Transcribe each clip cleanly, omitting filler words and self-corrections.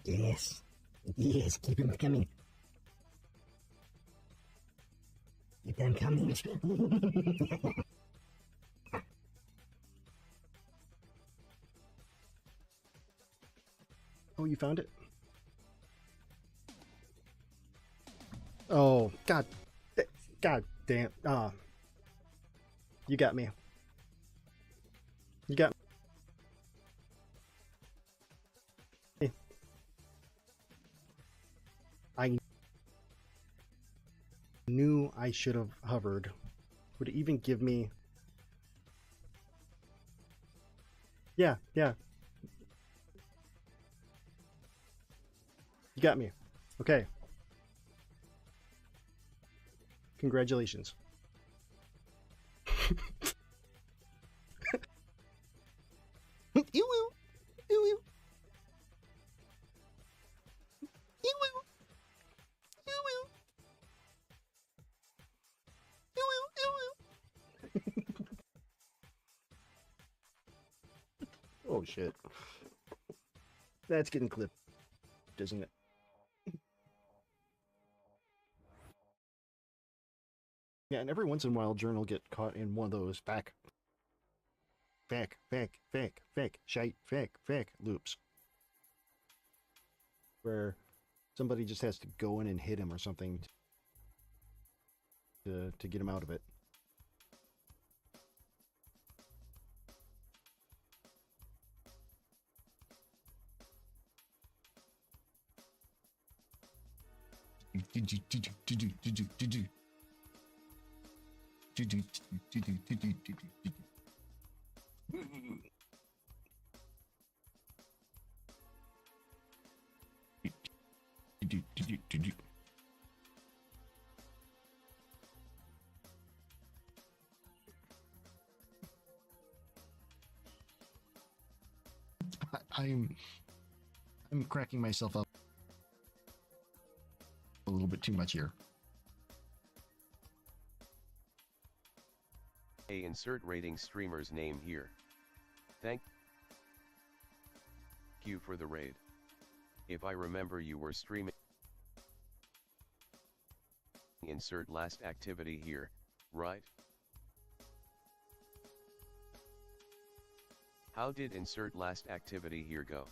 Yes. Yes, keep him coming. Keep them coming. Oh, you found it? Oh, God. God damn. You got me. You got me. I knew I should have hovered. Would it even give me... Yeah, yeah. You got me. Okay. Congratulations. You will. You will. You will. You will. You will. You will. Oh shit. That's getting clipped, isn't it? Yeah, and every once in a while, Journal will get caught in one of those back shite, fake loops. Where somebody just has to go in and hit him or something to get him out of it. I'm cracking myself up a little bit too much here. Insert rating streamer's name here. Thank you for the raid. If I remember, you were streaming. Insert last activity here, right? How did insert last activity here go?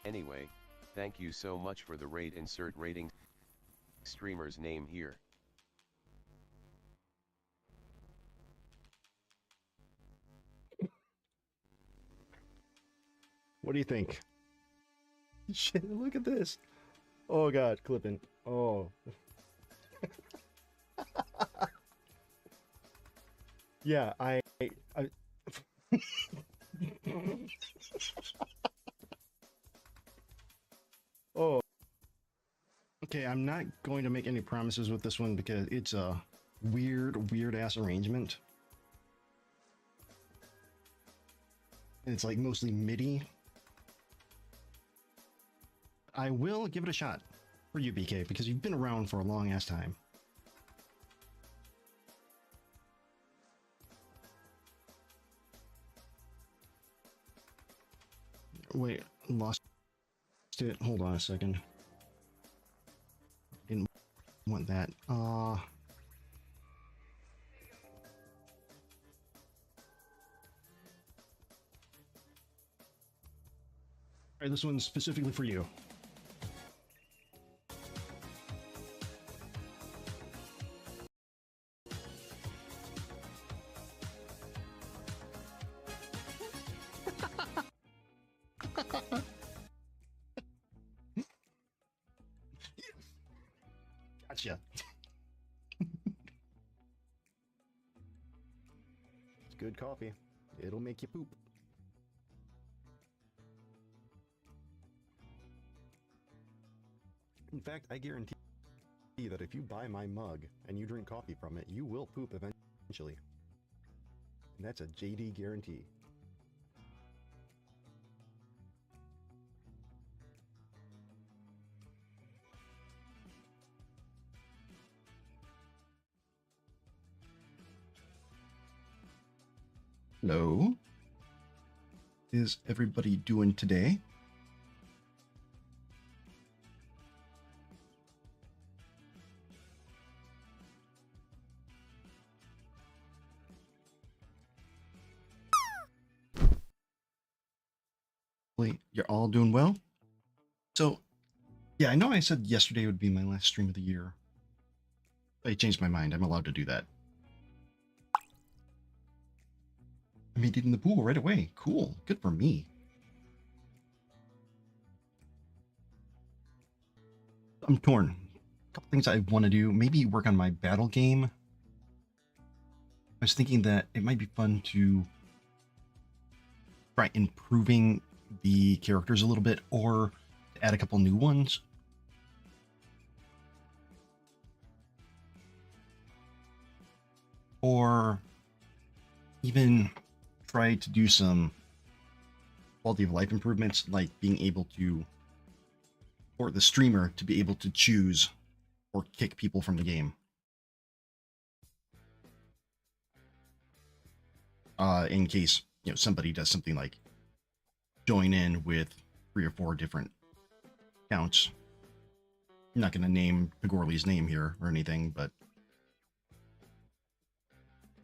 Anyway, thank you so much for the raid. Insert rating streamer's name here. What do you think? Shit, look at this. Oh god, clipping. Oh. Yeah, I Oh. Okay, I'm not going to make any promises with this one because it's a weird ass arrangement. And it's like mostly MIDI. I will give it a shot for you, BK, because you've been around for a long ass time. Wait, lost it. Hold on a second. Didn't want that. Alright, this one's specifically for you. Gotcha. It's good coffee. It'll make you poop. In fact, I guarantee that if you buy my mug and you drink coffee from it, you will poop eventually. And that's a JD guarantee. Hello. Is everybody doing today? Hopefully you're all doing well. So, yeah, I know I said yesterday would be my last stream of the year. I changed my mind. I'm allowed to do that. I made it in the pool right away. Cool. Good for me. I'm torn. A couple things I want to do. Maybe work on my battle game. I was thinking that it might be fun to try improving the characters a little bit or add a couple new ones. Or even try to do some quality of life improvements, like being able to, or the streamer to be able to choose or kick people from the game. In case, somebody does something like join in with 3 or 4 different accounts. I'm not going to name Pagorli's name here or anything, but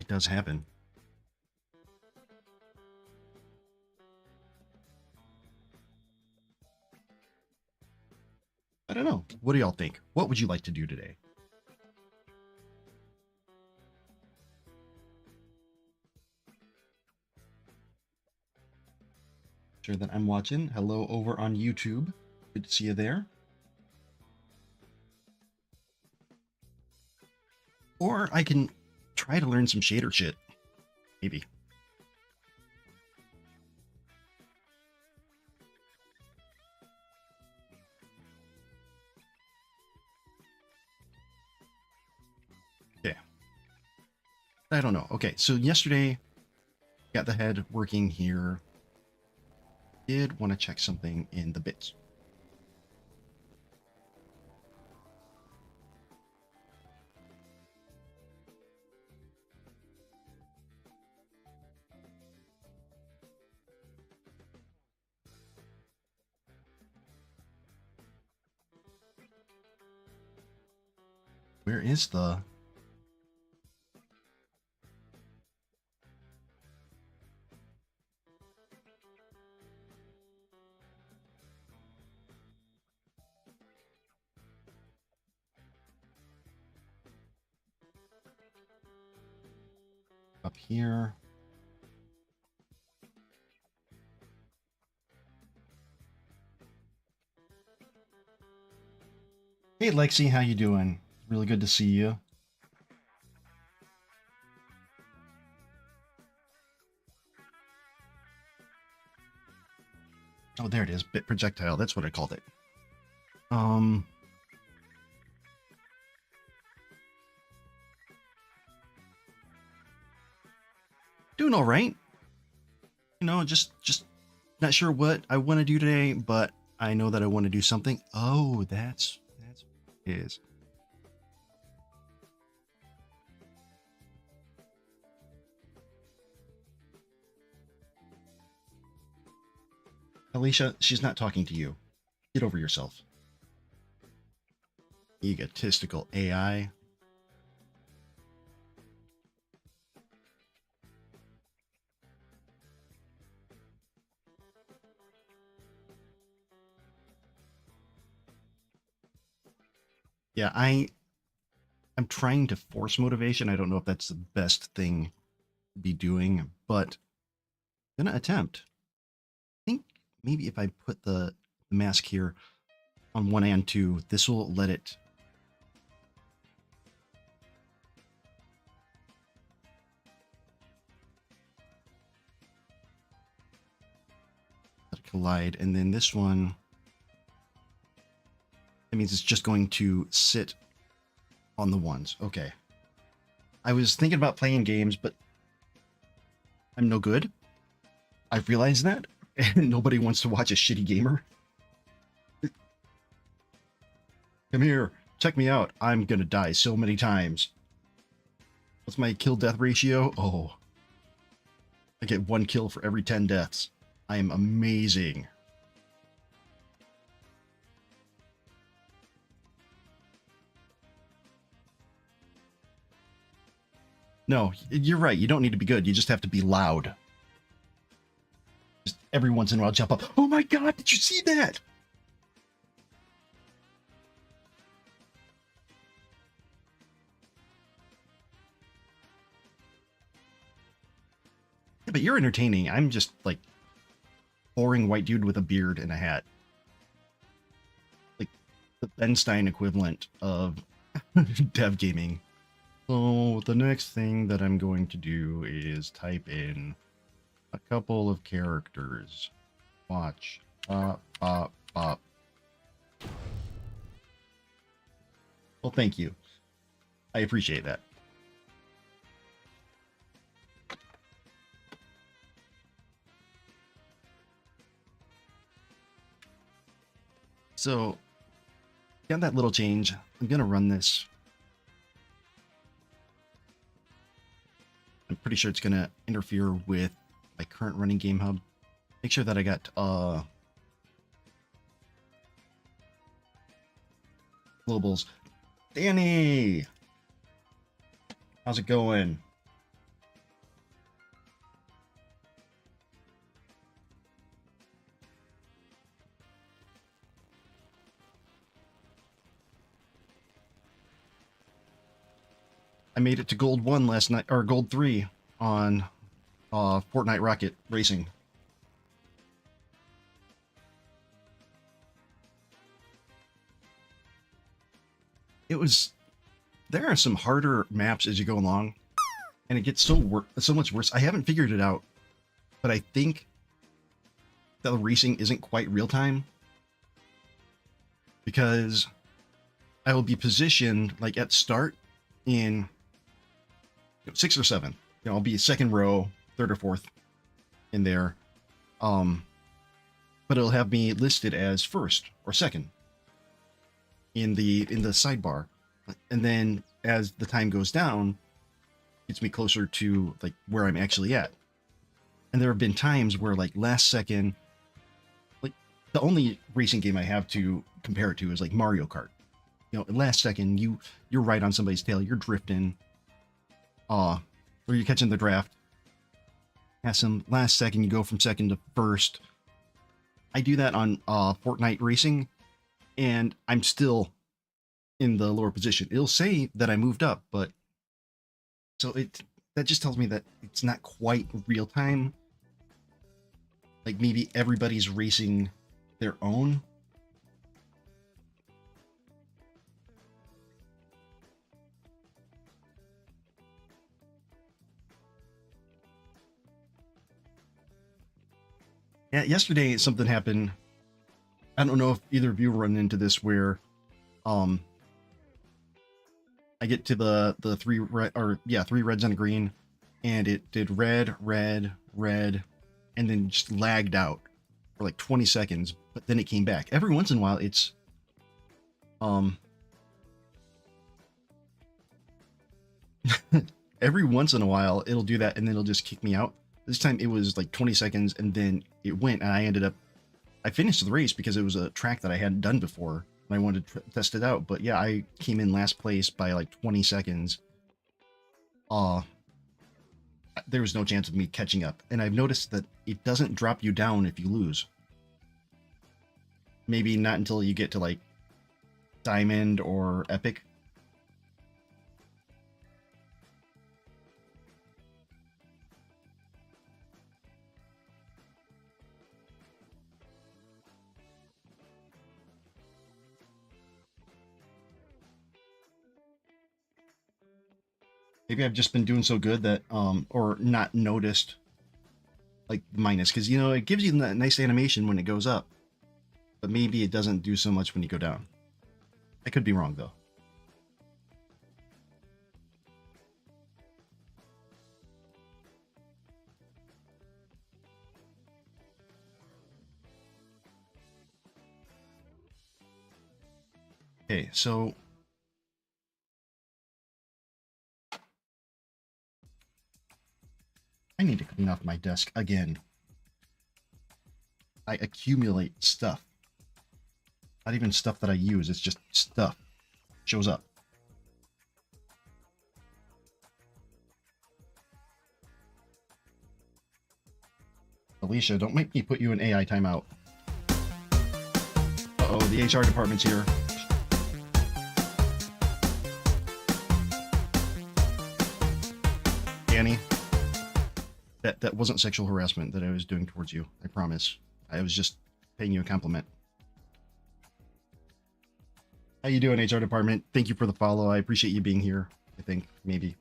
it does happen. I don't know. What do y'all think? What would you like to do today? Sure that I'm watching. Hello over on YouTube. Good to see you there. Or I can try to learn some shader shit. Maybe. Yeah. I don't know. Okay, so yesterday, got the head working here. Did want to check something in the bits. Where is the... Up here. Hey Lexi, how you doing? Really good to see you. Oh, there it is. Bit projectile. That's what I called it. Doing all right. Just not sure what I want to do today, but I know that I want to do something. Oh, that's what it is. Alicia, she's not talking to you. Get over yourself. Egotistical AI. Yeah, I'm trying to force motivation. I don't know if that's the best thing to be doing, but I'm gonna attempt. I think maybe if I put the mask here on one and two, this will let it collide, and then this one, that means it's just going to sit on the ones. Okay. I was thinking about playing games, but I'm no good. I've realized that, and nobody wants to watch a shitty gamer. Come here, check me out. I'm gonna die so many times. What's my kill death ratio? Oh. I get 1 kill for every 10 deaths. I am amazing. No, you're right. You don't need to be good. You just have to be loud. Just every once in a while jump up. Oh my god, did you see that? Yeah, but you're entertaining. I'm just like boring white dude with a beard and a hat. Like the Ben Stein equivalent of dev gaming. So the next thing that I'm going to do is type in a couple of characters. Watch. Bop, bop, bop. Well, thank you. I appreciate that. So, got that little change. I'm going to run this. I'm pretty sure it's going to interfere with my current running game hub. Make sure that I got globals. Danny! How's it going? I made it to Gold 1 last night, or Gold 3 on Fortnite Rocket Racing. It was... There are some harder maps as you go along, and it gets so much worse. I haven't figured it out, but I think that the racing isn't quite real time, because I will be positioned like at start in 6 or 7. I'll be second row, third or fourth in there, but it'll have me listed as first or second in the sidebar. And then as the time goes down, gets me closer to like where I'm actually at. And there have been times where like last second, like the only racing game I have to compare it to is like Mario Kart. Last second you're right on somebody's tail, you're drifting, or you're catching the draft. Pass them last second, you go from second to first. I do that on Fortnite Racing, and I'm still in the lower position. It'll say that I moved up, but so that just tells me that it's not quite real time. Like maybe everybody's racing their own. Yeah, yesterday something happened. I don't know if either of you run into this where I get to the 3 red, or yeah, 3 reds and a green, and it did red, red, red, and then just lagged out for like 20 seconds, but then it came back. Every once in a while it's every once in a while it'll do that, and then it'll just kick me out. This time it was like 20 seconds, and then it went, and I finished the race because it was a track that I hadn't done before. I wanted to test it out, but yeah, I came in last place by like 20 seconds. There was no chance of me catching up, and I've noticed that it doesn't drop you down if you lose. Maybe not until you get to like Diamond or Epic. Maybe I've just been doing so good that, or not noticed, like, minus. Because, it gives you that nice animation when it goes up. But maybe it doesn't do so much when you go down. I could be wrong, though. Okay, so... I need to clean off my desk again. I accumulate stuff. Not even stuff that I use, it's just stuff. Shows up. Alicia, don't make me put you in AI timeout. Uh-oh, the HR department's here. Danny, that wasn't sexual harassment that I was doing towards you. I promise. I was just paying you a compliment. How you doing, HR department? Thank you for the follow. I appreciate you being here. I think, maybe.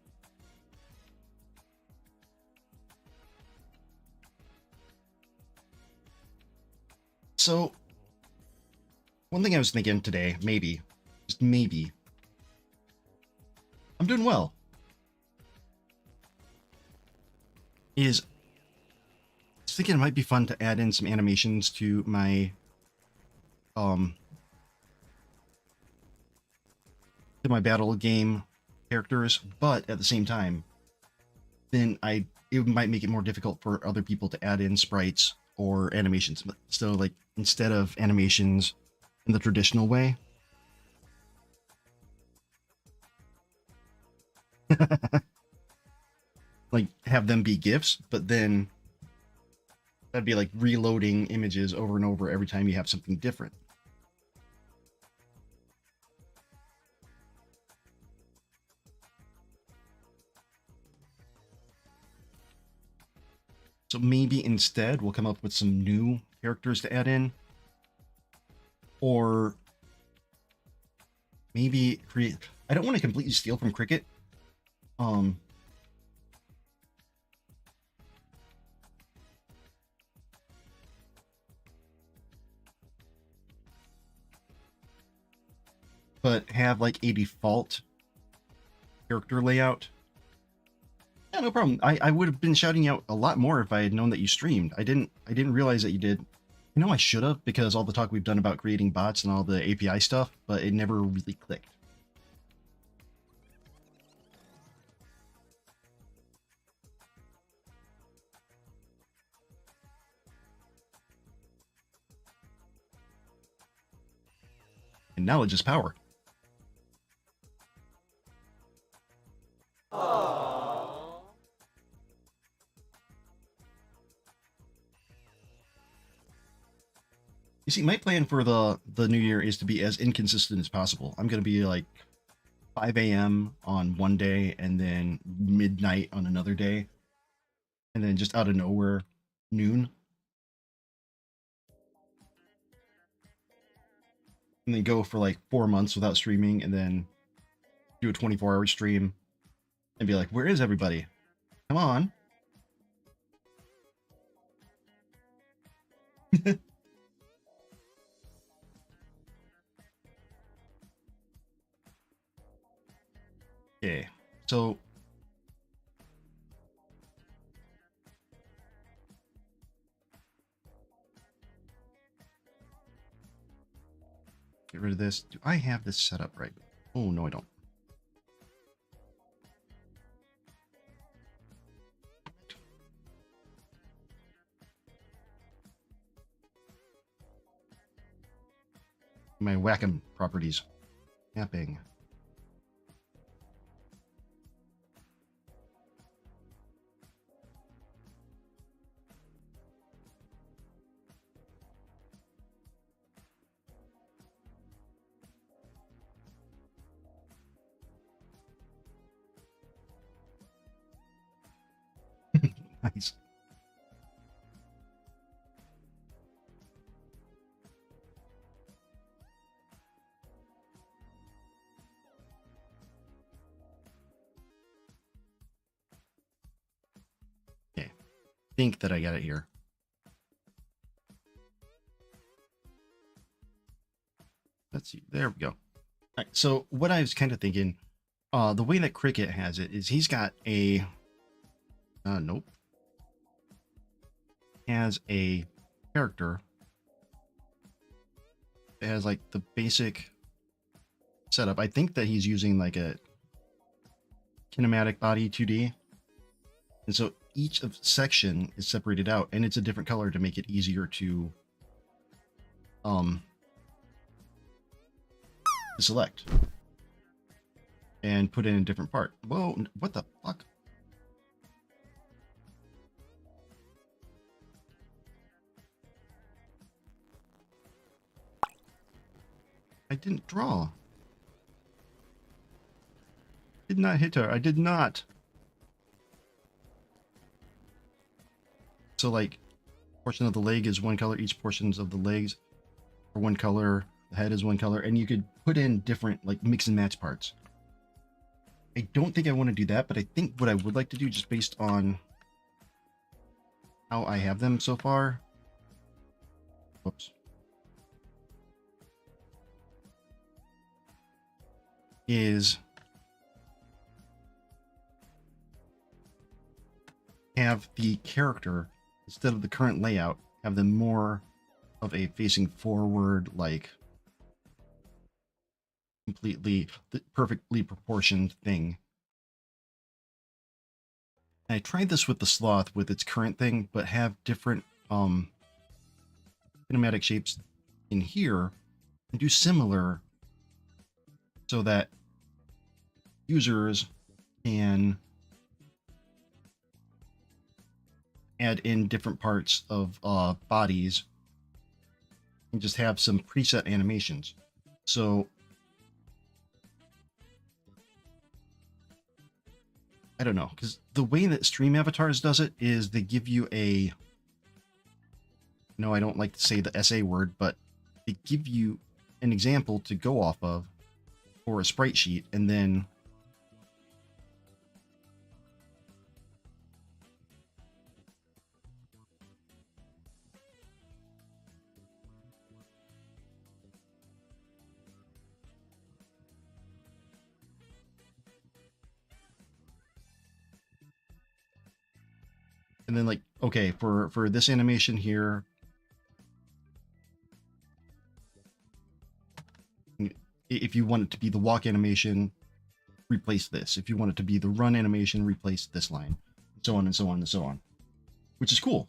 So, one thing I was thinking today, maybe, just maybe, I'm doing well, is I was thinking it might be fun to add in some animations to my, battle game characters, but at the same time, then it might make it more difficult for other people to add in sprites or animations. So like instead of animations in the traditional way, like have them be GIFs, but then that'd be like reloading images over and over every time you have something different. So maybe instead we'll come up with some new characters to add in. Or maybe create... I don't want to completely steal from Cricut. But have like a default character layout. Yeah, no problem. I would have been shouting out a lot more if I had known that you streamed. I didn't realize that you did. You know, I should have, because all the talk we've done about creating bots and all the API stuff, but it never really clicked. And knowledge is power. You see, my plan for the new year is to be as inconsistent as possible. I'm going to be like 5 a.m. on one day and then midnight on another day. And then just out of nowhere, noon. And then go for like 4 months without streaming and then do a 24-hour stream and be like, where is everybody? Come on. Okay, so get rid of this. Do I have this set up right? Oh, no, I don't. My Wacom properties. Mapping. Nice. Okay. Think that I got it here. Let's see. There we go. All right. So what I was kind of thinking, the way that Cricut has it is he's got a, nope. Has a character that has like the basic setup. I think that he's using like a kinematic body 2D. And so each of section is separated out, and it's a different color to make it easier to select and put in a different part. Whoa, what the fuck? I didn't draw. Did not hit her. I did not. So like, portion of the leg is one color. Each portions of the legs are one color. The head is one color, and you could put in different like mix and match parts. I don't think I want to do that, but I think what I would like to do, just based on how I have them so far. Whoops. Is have the character, instead of the current layout, have them more of a facing forward, like completely perfectly proportioned thing. And I tried this with the sloth with its current thing, but have different kinematic shapes in here and do similar so that users can add in different parts of bodies and just have some preset animations. So I don't know, because the way that Stream Avatars does it is they give you a, no, I don't like to say the SA word, but they give you an example to go off of or a sprite sheet, and then like, okay, for this animation here, if you want it to be the walk animation, replace this. If you want it to be the run animation, replace this line, and so on and so on and so on, which is cool.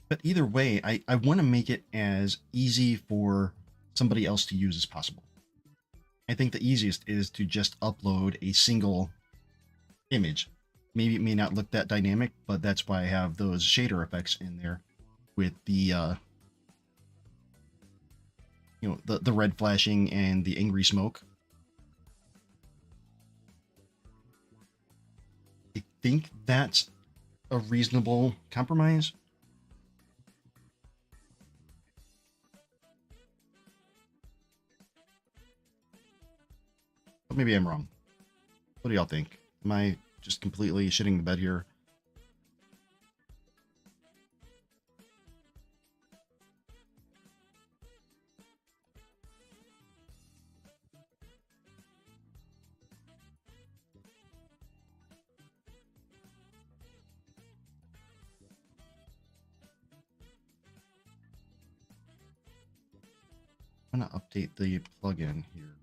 But either way, I want to make it as easy for somebody else to use as possible. I think the easiest is to just upload a single image. Maybe it may not look that dynamic, but that's why I have those shader effects in there with the you know, the red flashing and the angry smoke. I think that's a reasonable compromise. But maybe I'm wrong. What do y'all think? Am I just completely shitting the bed here? I'm gonna update the plugin here.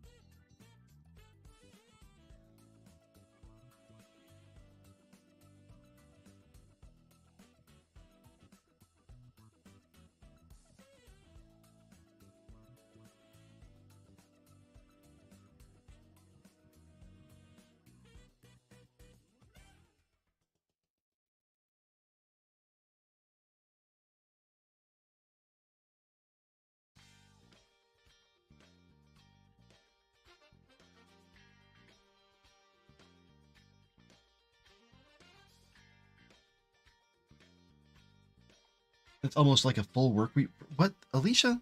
It's almost like a full work week. What, Alicia?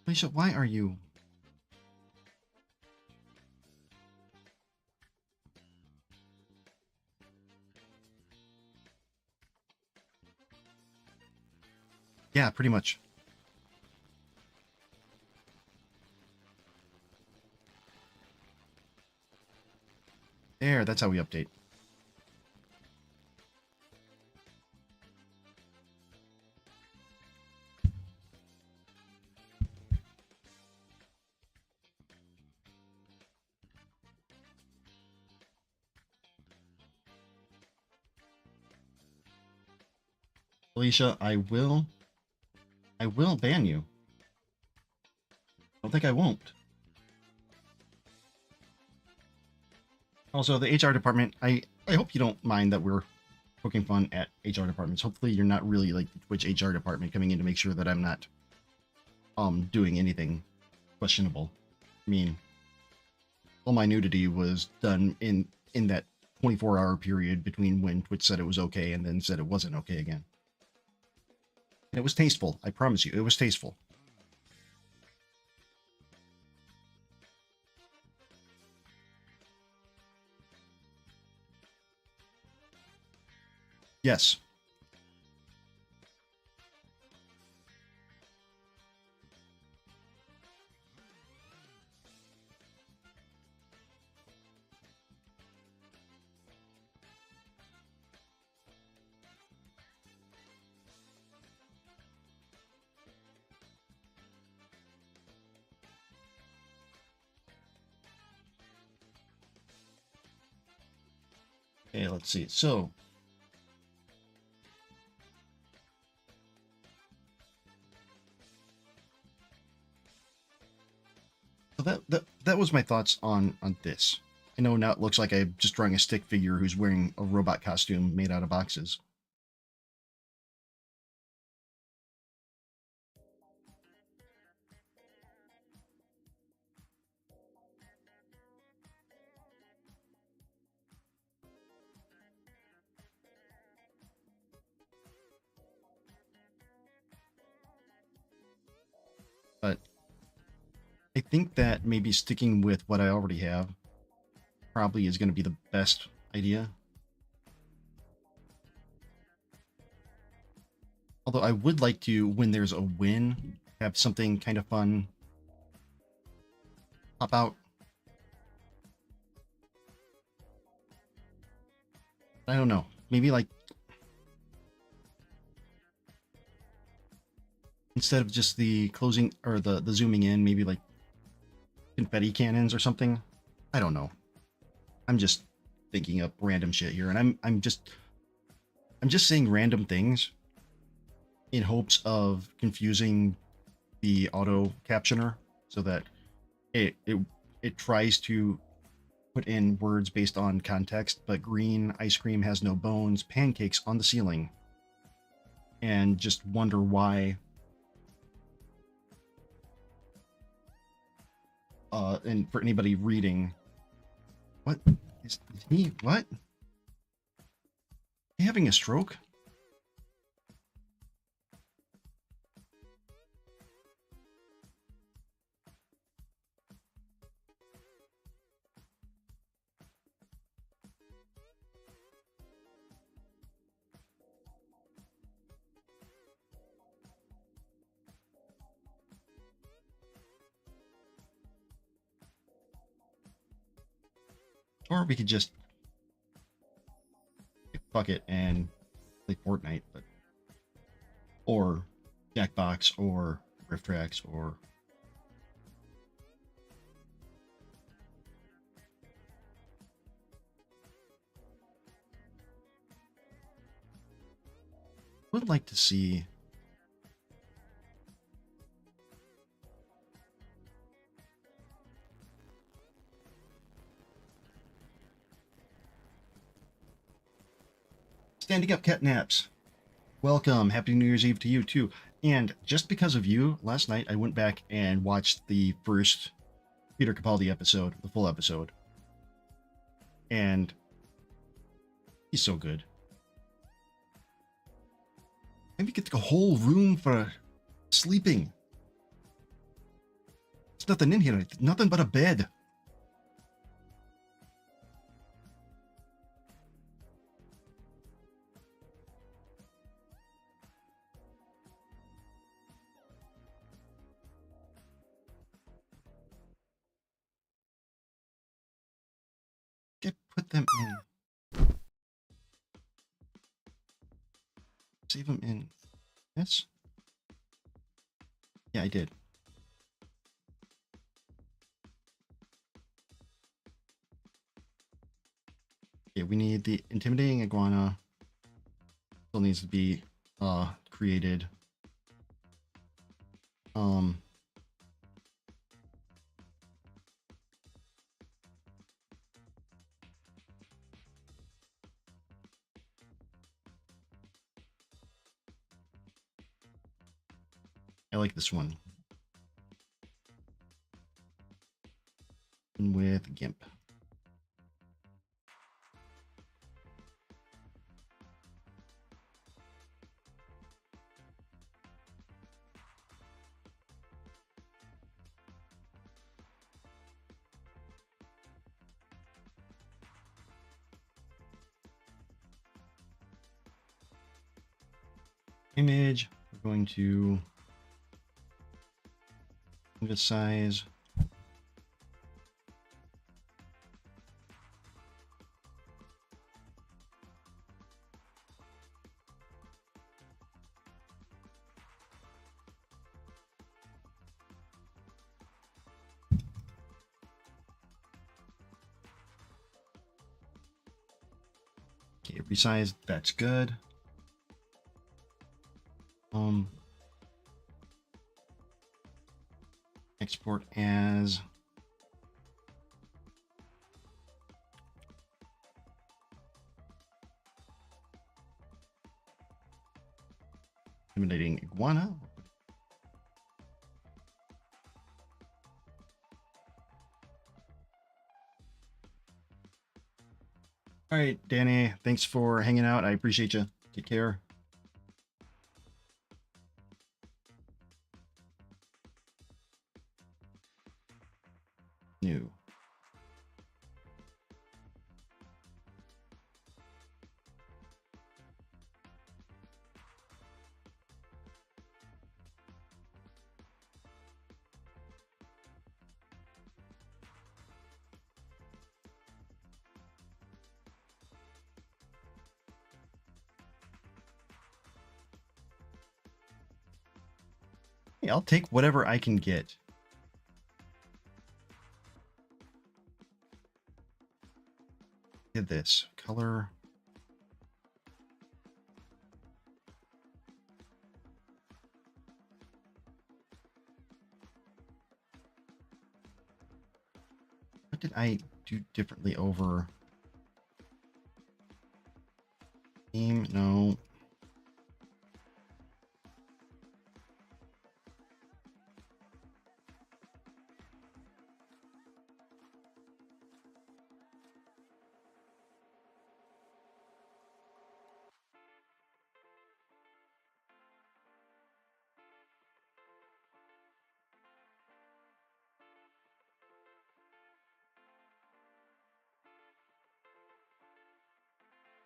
Alicia, why are you? Yeah, pretty much. There, that's how we update. Alicia, I will ban you. I don't think I won't. Also, the HR department, I hope you don't mind that we're poking fun at HR departments. Hopefully you're not really like the Twitch HR department coming in to make sure that I'm not doing anything questionable. I mean, all my nudity was done in that 24-hour period between when Twitch said it was okay and then said it wasn't okay again. And it was tasteful. I promise you, it was tasteful. Yes. Okay, let's see. So that was my thoughts on this. I know now it looks like I'm just drawing a stick figure who's wearing a robot costume made out of boxes. But I think that maybe sticking with what I already have probably is going to be the best idea. Although I would like to, when there's a win, have something kind of fun pop out. I don't know. Maybe like instead of just the closing or the zooming in, maybe like confetti cannons or something. I don't know. I'm just thinking up random shit here, and I'm just saying random things in hopes of confusing the auto captioner so that it tries to put in words based on context, but green ice cream has no bones, pancakes on the ceiling, and just wonder why. And for anybody reading, what is he? What? He having a stroke? Or we could just fuck it and play Fortnite, but or Jackbox or Rift Tracks or would like to see Standing Up Cat Naps. Welcome. Happy New Year's Eve to you too. And just because of you, last night I went back and watched the first Peter Capaldi episode, the full episode. And he's so good. Maybe get the whole room for sleeping. There's nothing in here, nothing but a bed. Put them in. Save them in this. Yeah, I did. Okay, we need the intimidating iguana. Still needs to be created. I like this one. And with GIMP. Image, we're going to canvas size. Okay, resize, that's good. Export as intimidating iguana. All right, Danny, thanks for hanging out. I appreciate you. Take care. New. Hey, I'll take whatever I can get. Look at this color. What did I do differently over theme? No.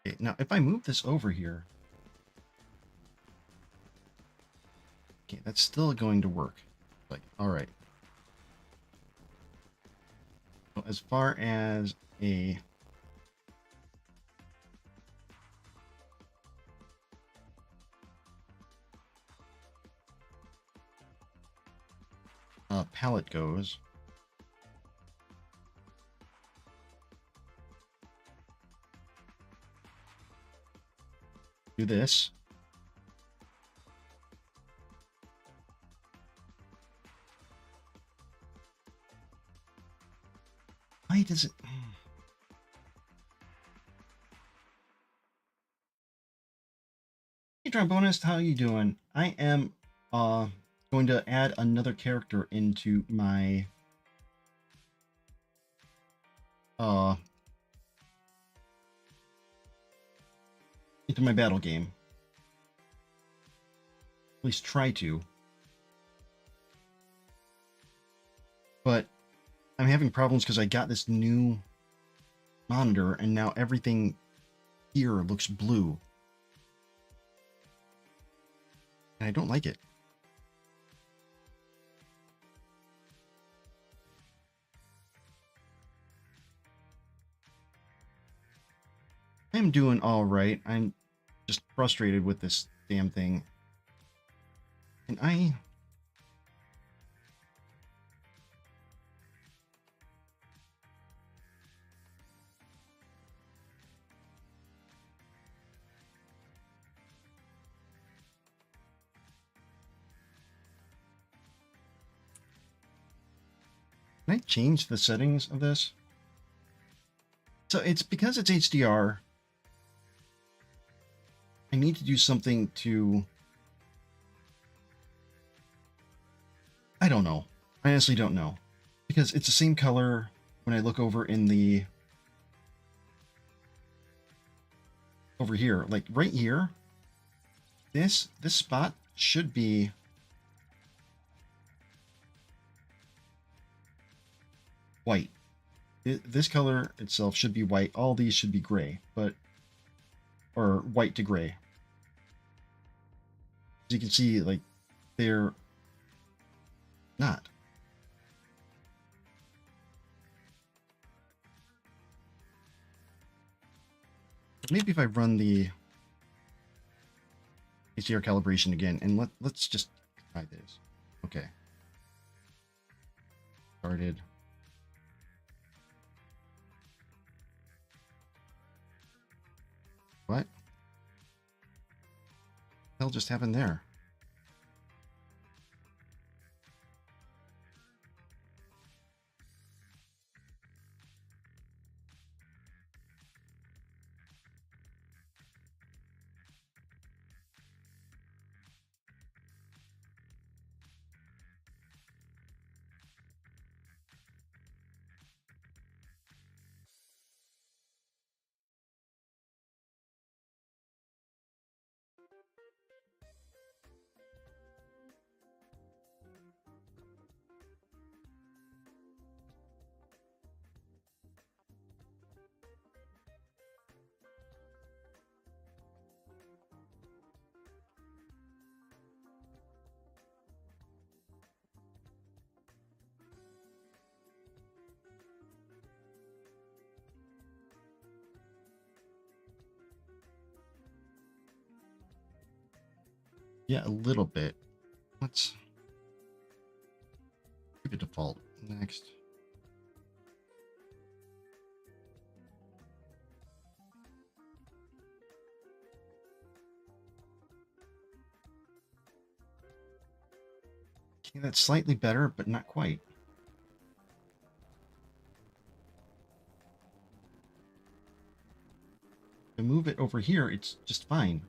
Okay, now if I move this over here, okay, that's still going to work. Like, all right. So as far as a palette goes, do this. Why does it? Hey, Trombonist, how you doing? I am going to add another character into my battle game. At least try to. But I'm having problems because I got this new monitor and now everything here looks blue. And I don't like it. I'm doing all right. I'm just frustrated with this damn thing. And I Can I change the settings of this? So it's because it's HDR. I need to do something to... I don't know. I honestly don't know. Because it's the same color when I look over in the... over here. Like right here. This spot should be... white. This color itself should be white. All these should be gray, but... or white to gray. As you can see, like, they're not. Maybe if I run the HDR calibration again, and let's just try this. Okay. Started. What? The hell just happened there? Yeah, a little bit. Let's keep it default. Next. Okay, that's slightly better, but not quite. To move it over here, it's just fine.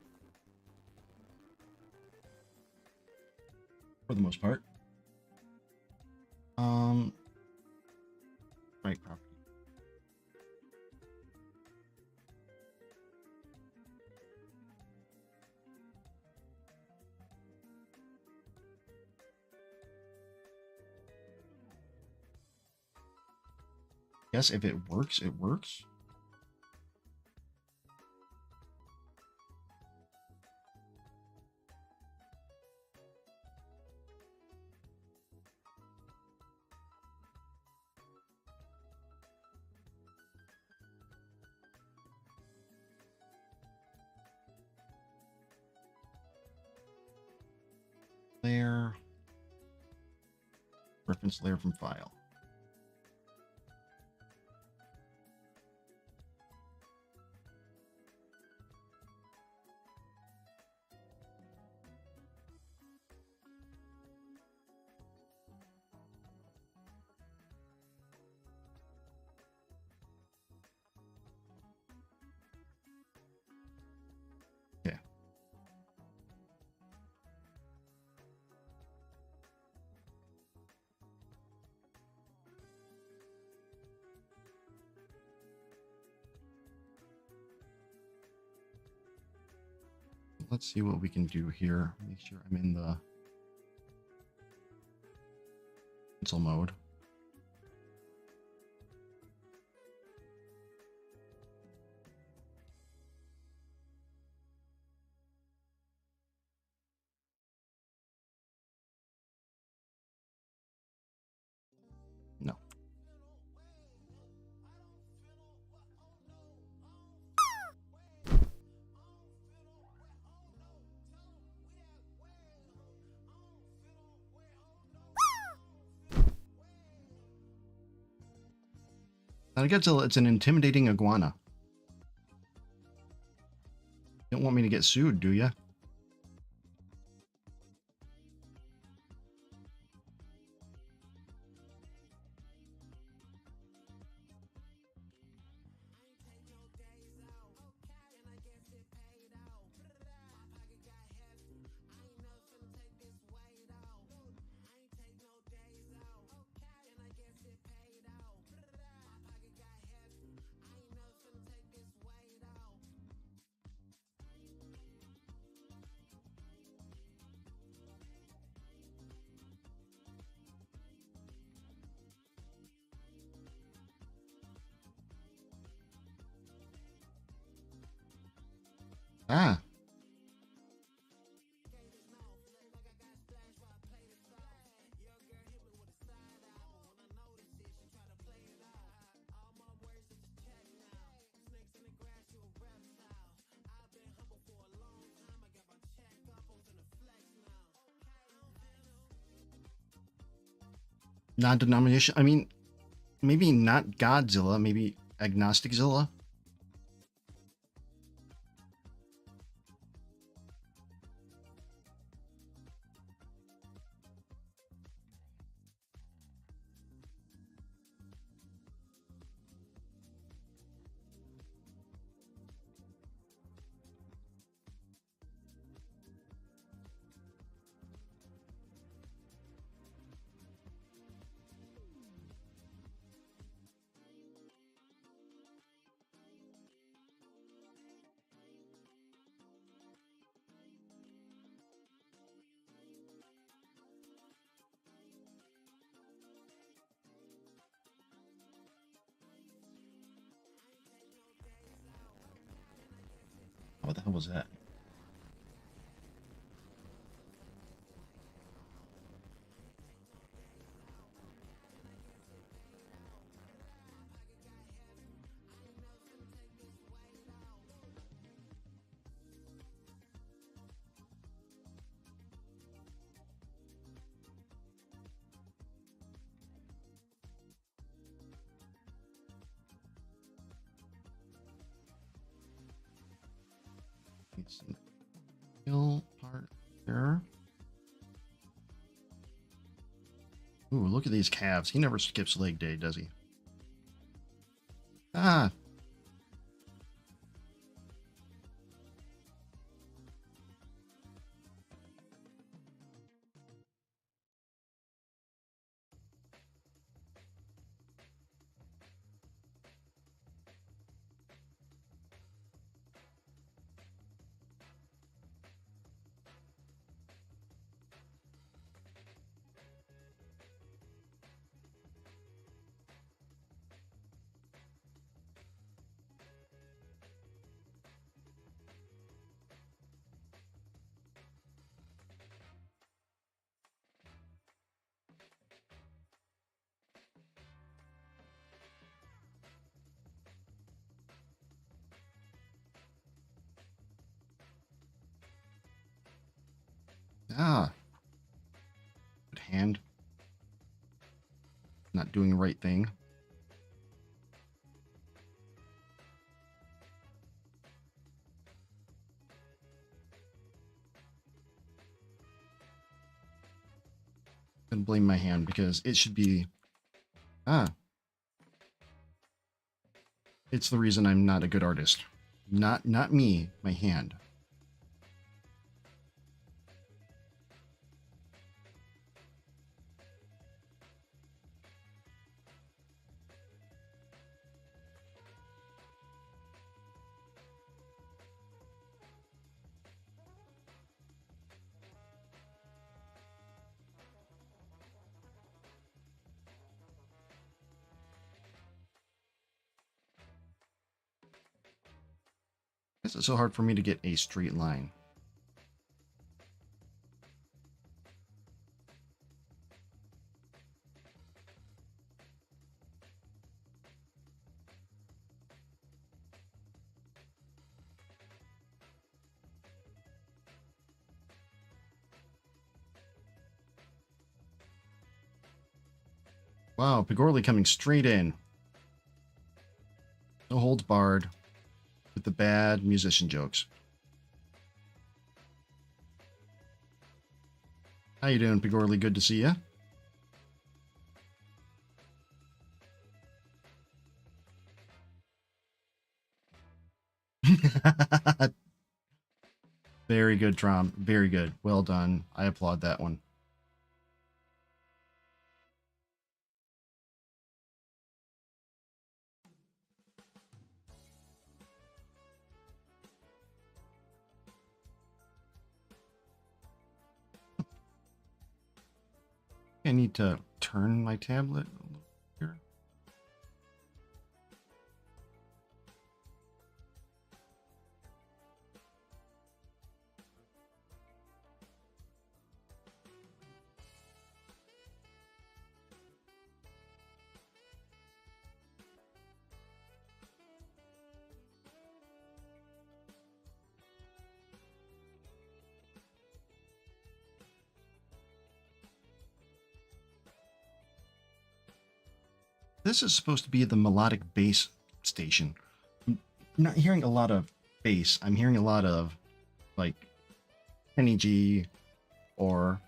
For the most part. Right property. Yes, if it works, it works. Layer. Reference layer from file. Okay. Let's see what we can do here. Make sure I'm in the pencil mode. No. I guess it's an intimidating iguana. You don't want me to get sued, do you? Ah. Non-denomination. I mean, maybe not Godzilla. Maybe Agnosticzilla. What the hell was that? It's an hill part here. Ooh, look at these calves. He never skips leg day, does he? Ah. Ah. Good hand. Not doing the right thing. Couldn't blame my hand because it should be... Ah. It's the reason I'm not a good artist. Not me, my hand. It's so hard for me to get a straight line. Wow, Pigorli coming straight in. No holds barred with the bad musician jokes. How you doing, Pigorli? Good to see you. Very good, Trom. Very good. Well done. I applaud that one. I need to turn my tablet a little here. This is supposed to be the melodic bass station. I'm not hearing a lot of bass. I'm hearing a lot of, like, Kenny G or...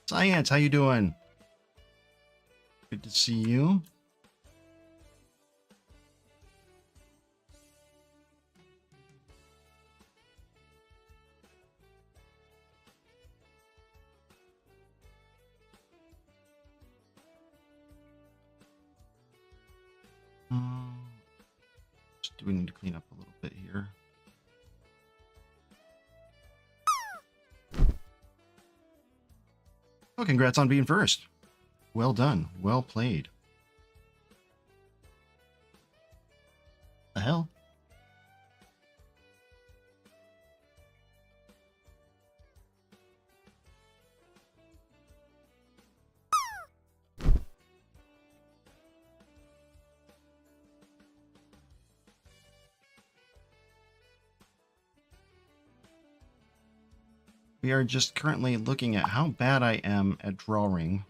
Science, how you doing? Good to see you. Do we need to clean up a little bit here? Oh, congrats on being first. Well done. Well played. The hell? We are just currently looking at how bad I am at drawing.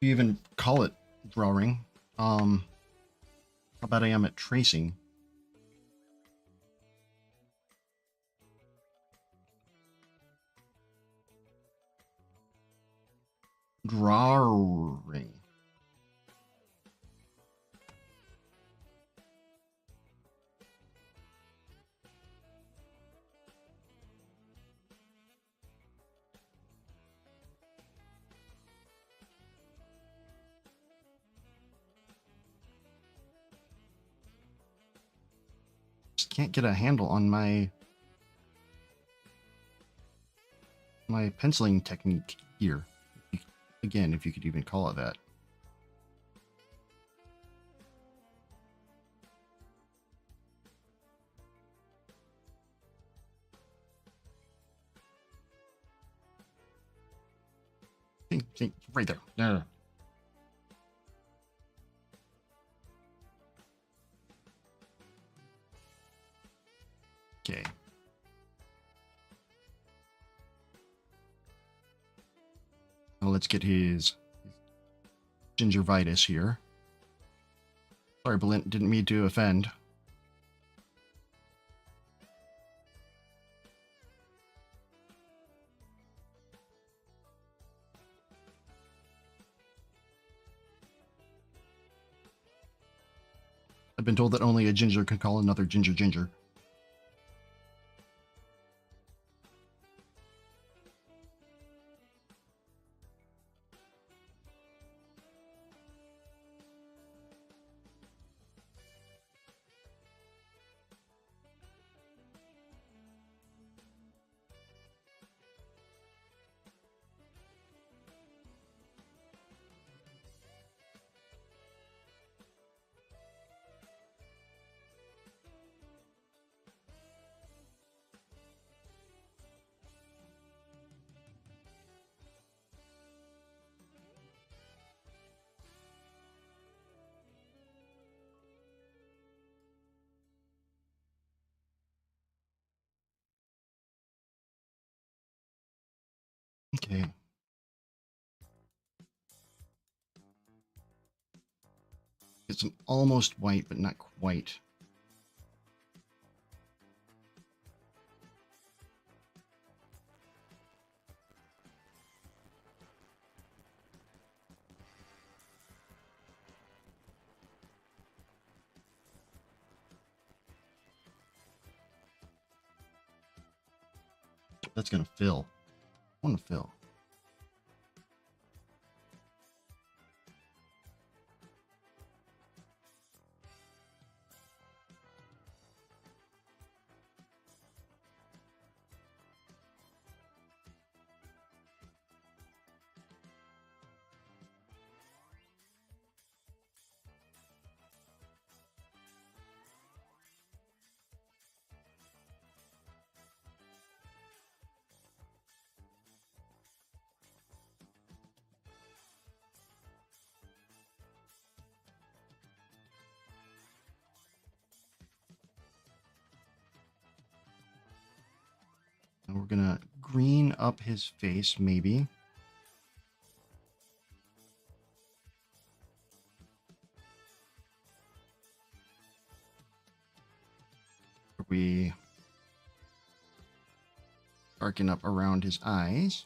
You even call it drawing. How bad I am at tracing. Drawing. Just can't get a handle on my penciling technique here. Again, if you could even call it that. See, right there. No. Okay. Now let's get his gingivitis here. Sorry, Balint, didn't mean to offend. I've been told that only a ginger can call another ginger ginger. Okay. Get some almost white, but not quite. That's gonna fill. I want to fill. And we're gonna green up his face, maybe. We darken up around his eyes.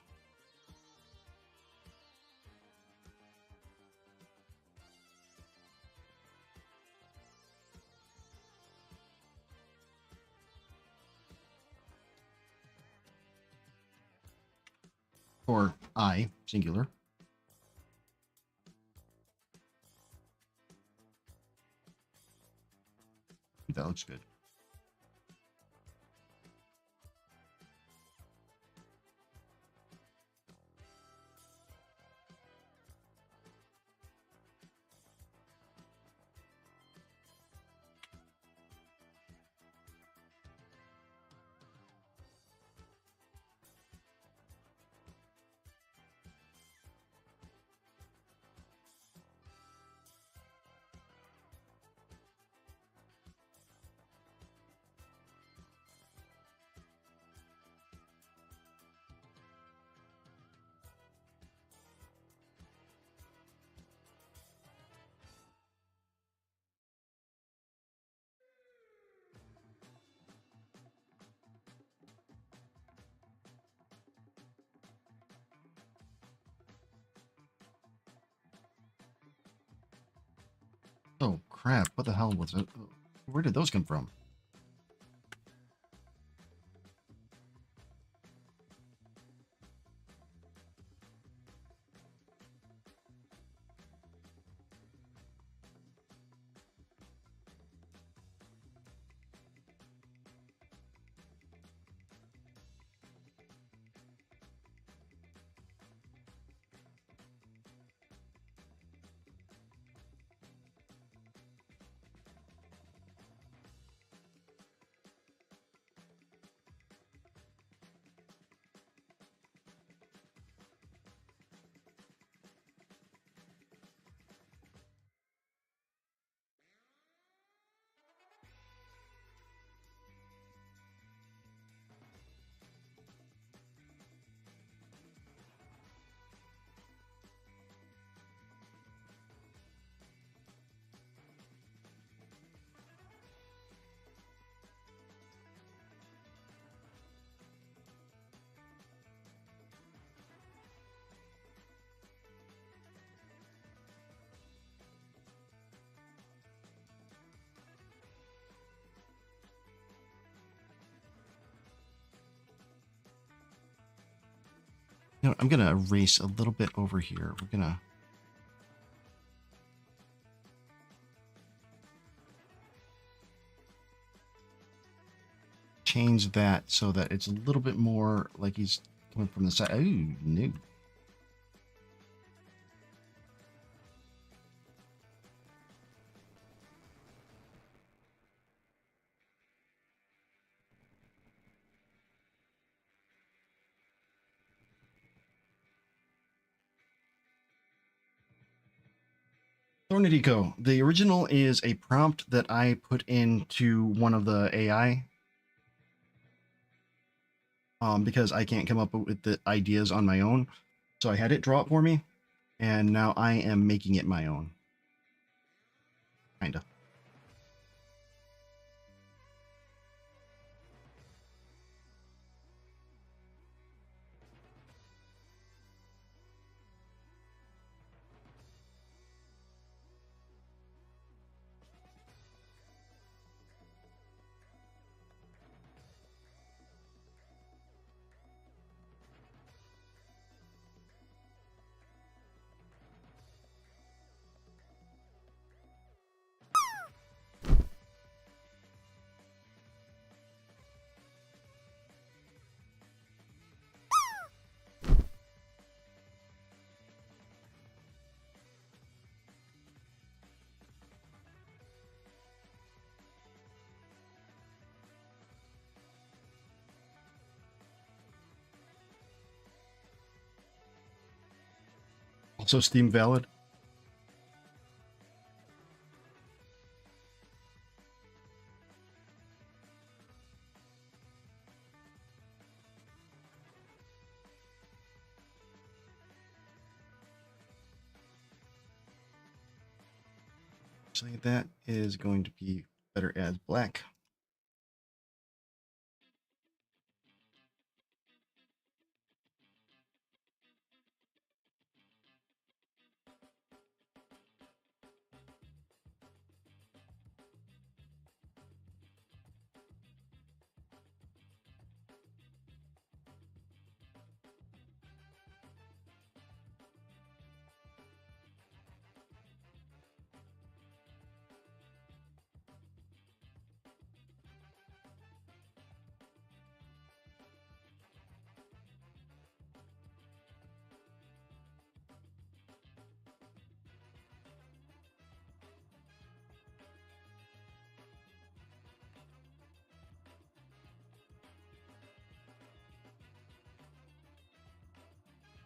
Or eye, singular. That looks good. Oh crap, what the hell was it? Where did those come from? You know, I'm gonna erase a little bit over here. We're gonna change that so that it's a little bit more like he's coming from the side. Oh, no. Thornidico. The original is a prompt that I put into one of the AI because I can't come up with the ideas on my own. So I had it draw it for me, and now I am making it my own. Kinda. Also Steam valid. So that is going to be better as black.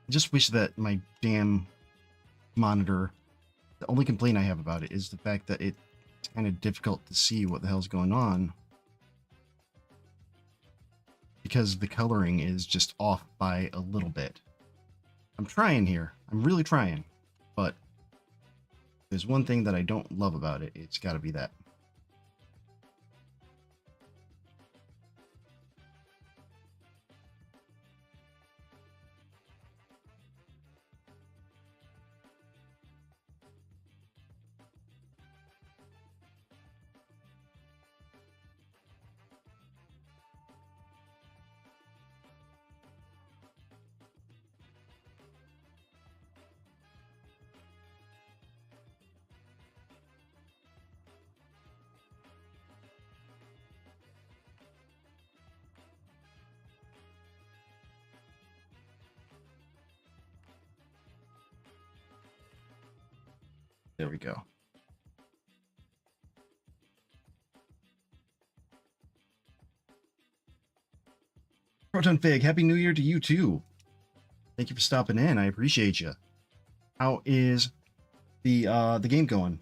I just wish that my damn monitor, the only complaint I have about it is the fact that it's kind of difficult to see what the hell's going on because the coloring is just off by a little bit. I'm trying here. I'm really trying. But there's one thing that I don't love about it. It's got to be that. There we go. Proton Fig, Happy New Year to you too. Thank you for stopping in. I appreciate you. How is the game going?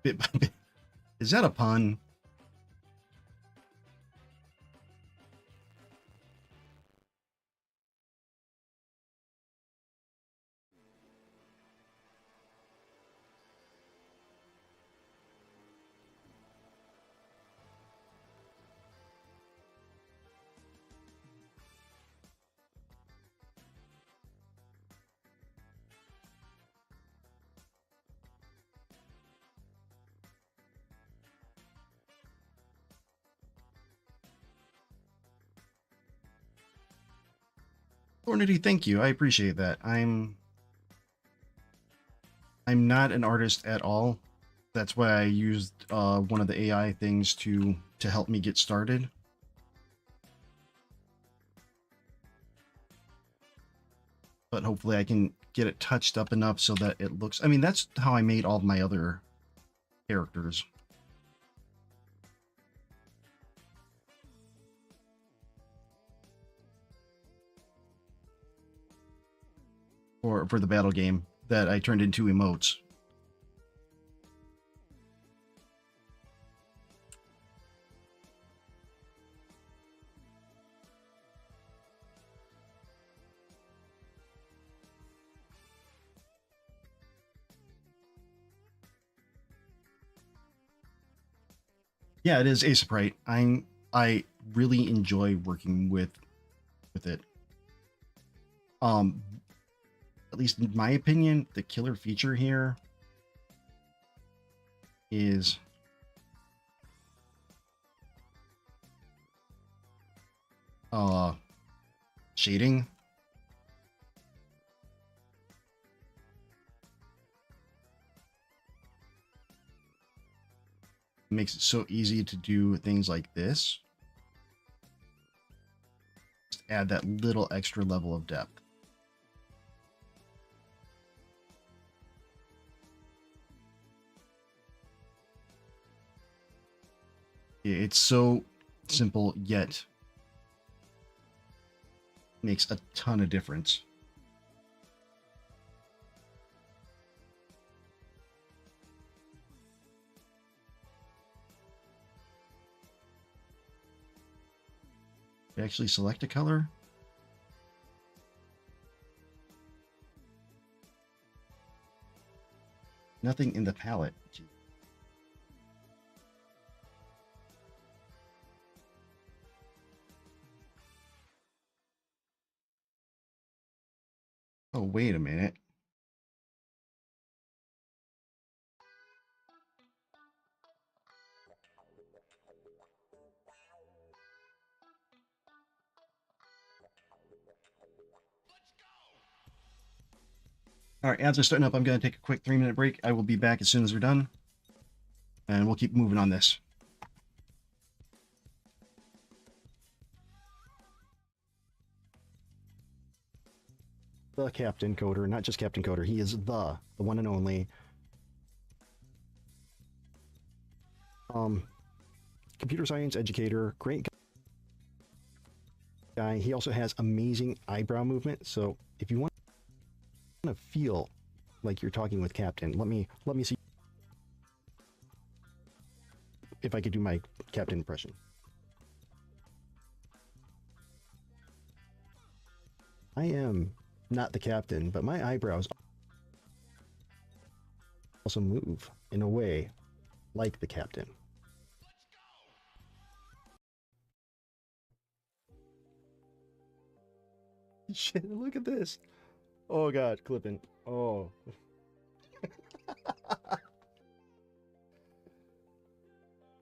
Bit by bit. Is that a pun? Hornady, thank you. I appreciate that. I'm not an artist at all. That's why I used one of the AI things to help me get started. But hopefully I can get it touched up enough so that it looks... I mean, that's how I made all of my other characters. For the battle game that I turned into emotes. Yeah, it is Ace of Prite. I really enjoy working with it. At least in my opinion, the killer feature here is shading. It makes it so easy to do things like this. Just add that little extra level of depth. It's so simple, yet makes a ton of difference. Actually select a color. Nothing in the palette. Gee. Oh, wait a minute. All right, ads are starting up. I'm going to take a quick 3-minute break. I will be back as soon as we're done. And we'll keep moving on this. The Captain Coder, not just Captain Coder. He is the one and only. Computer science educator, great guy. He also has amazing eyebrow movement. So if you want to feel like you're talking with Captain, let me see if I could do my Captain impression. I am not the Captain, but my eyebrows also move in a way like the Captain. Shit, look at this. Oh god, clipping. Oh.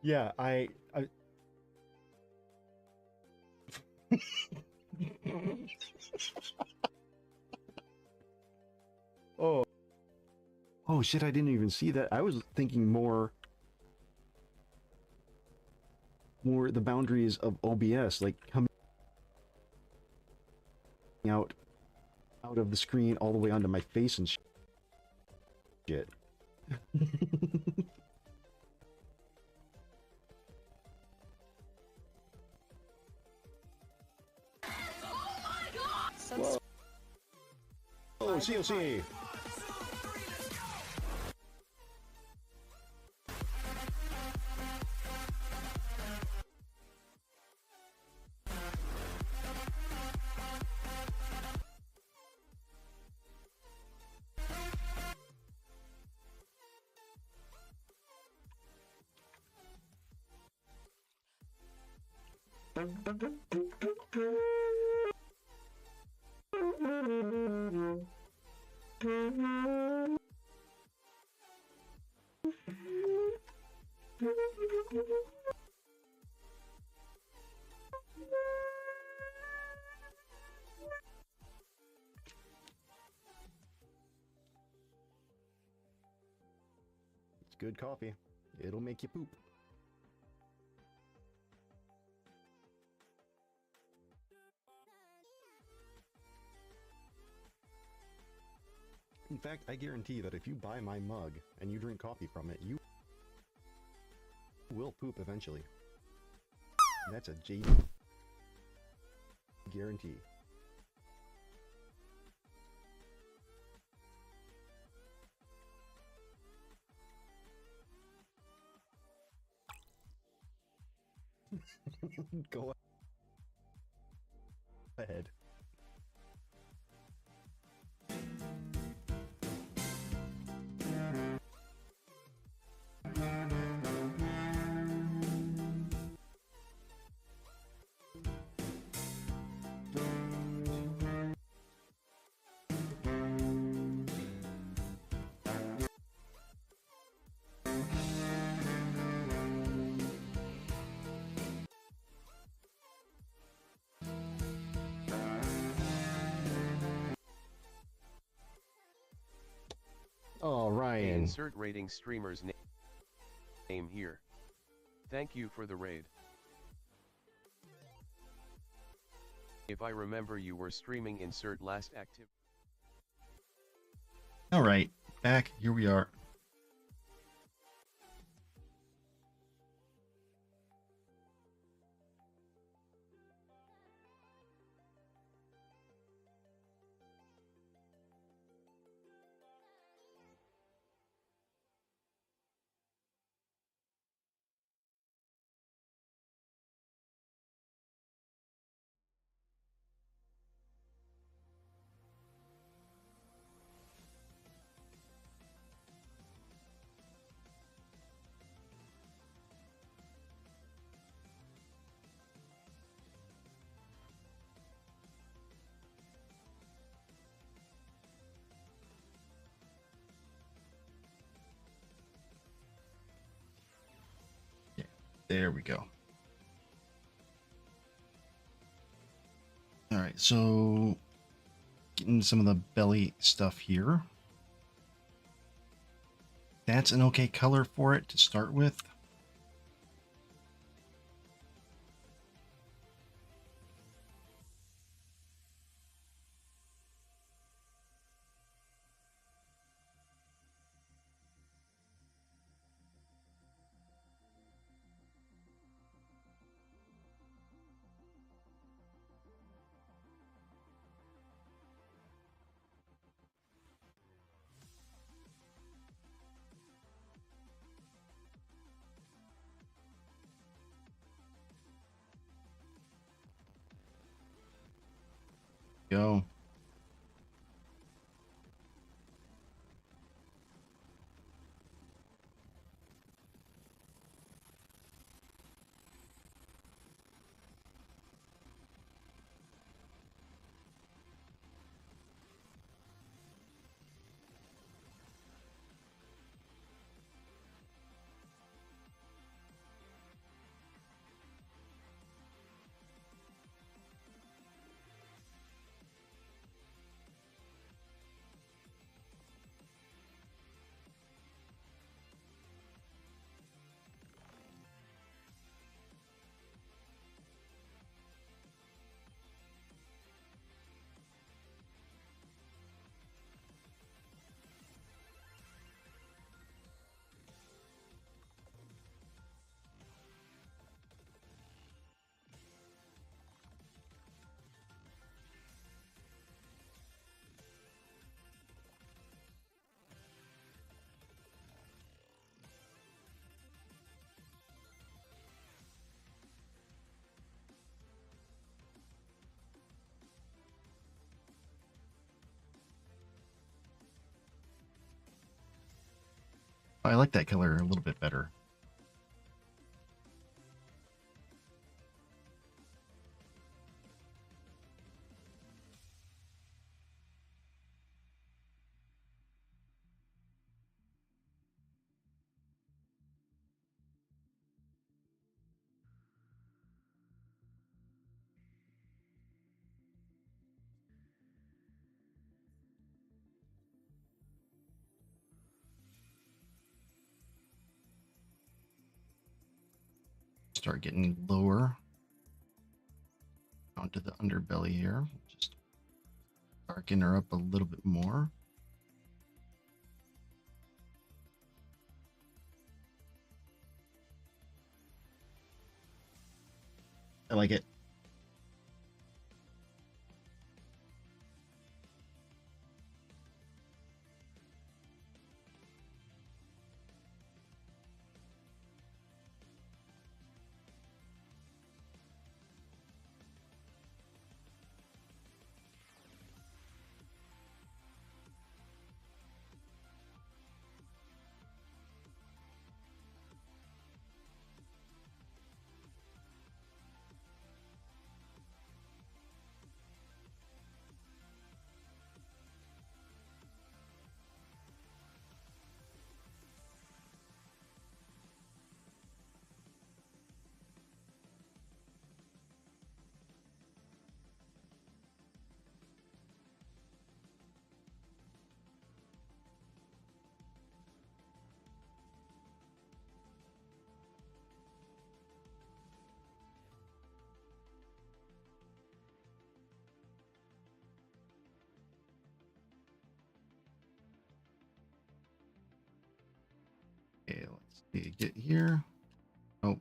Yeah, I Oh. Oh shit, I didn't even see that. I was thinking more the boundaries of OBS, like coming out of the screen all the way onto my face and shit. Whoa. Oh, COC! It's good coffee. It'll make you poop. In fact, I guarantee that if you buy my mug and you drink coffee from it, you will poop eventually. And that's a JD guarantee. Go ahead. Oh, Ryan. Insert rating streamer's name here. Thank you for the raid. If I remember, you were streaming insert last active. All right, back. Here we are. There we go. All right, so getting some of the belly stuff here. That's an okay color for it to start with. Go. I like that color a little bit better. Start getting lower onto the underbelly here. Just darken her up a little bit more. I like it. Okay, let's see. Get here. Oh,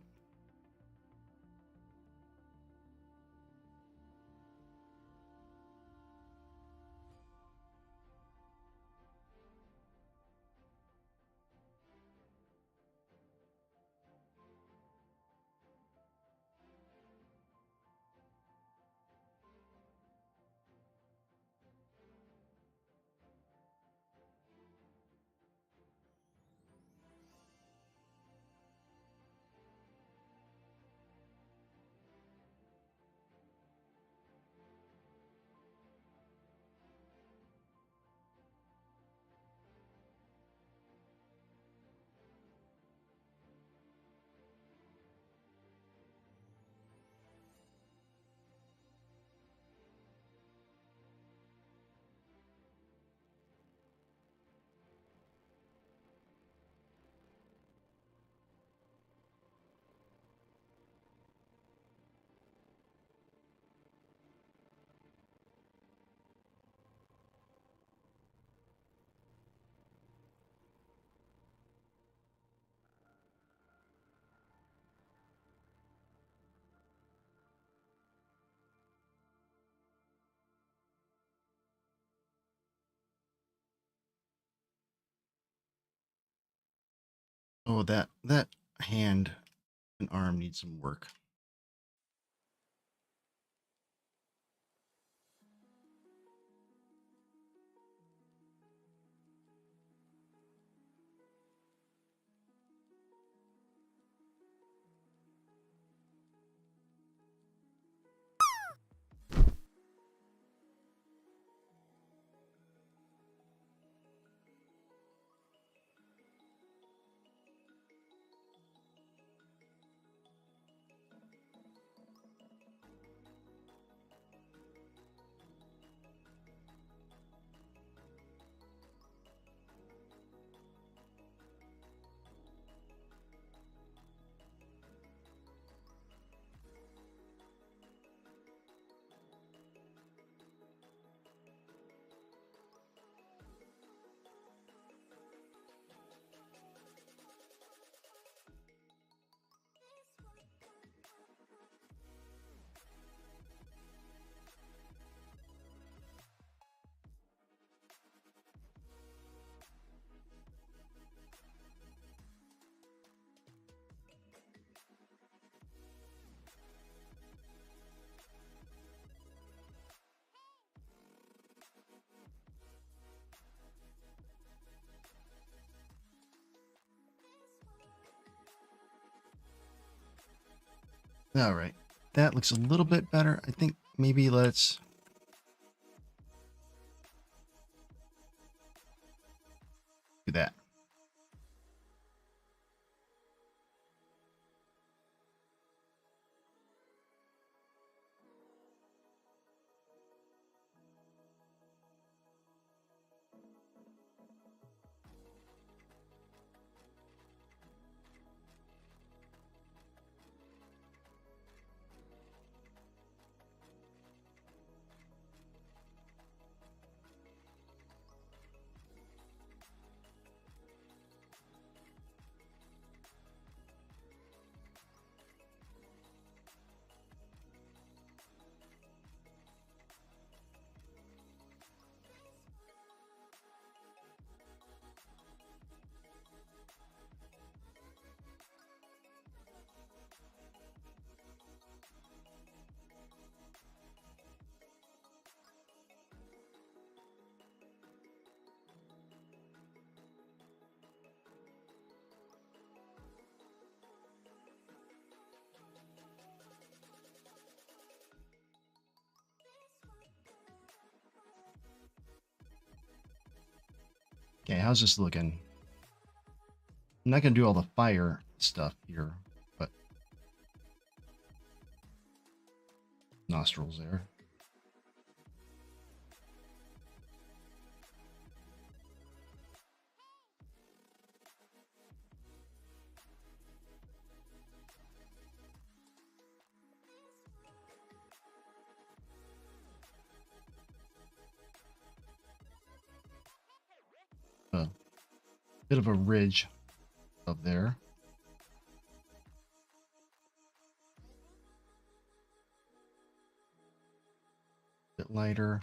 Oh, that hand and arm needs some work. All right. That looks a little bit better. I think maybe let's do that. Okay, how's this looking? I'm not going to do all the fire stuff here, but nostrils there. A bit of a ridge up there. Bit lighter.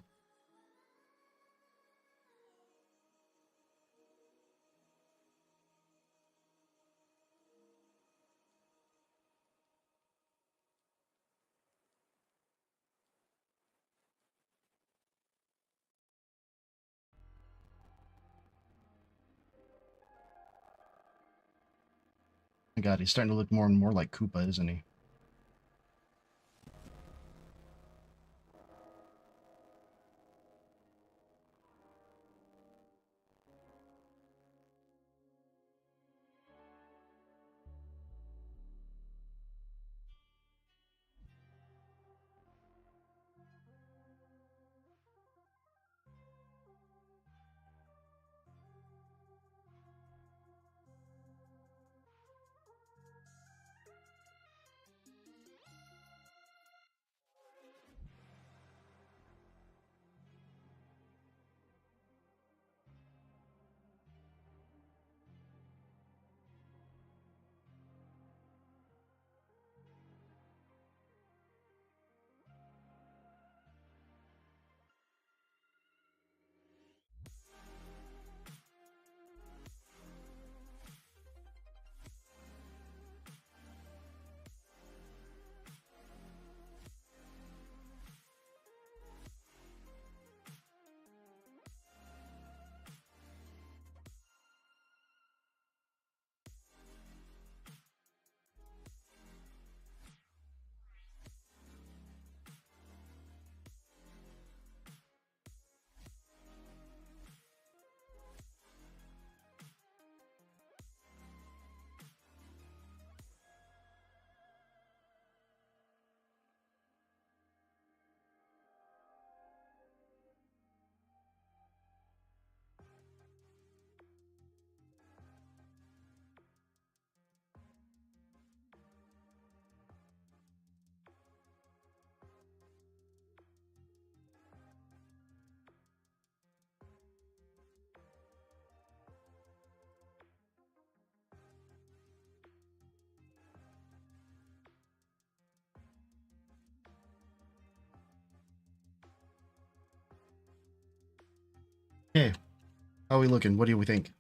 My God, he's starting to look more and more like Koopa, isn't he? Okay, how are we looking? What do we think?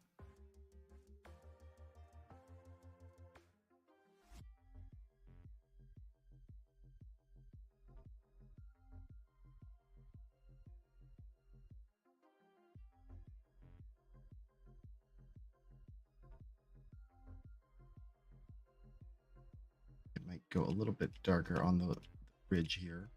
It might go a little bit darker on the bridge here.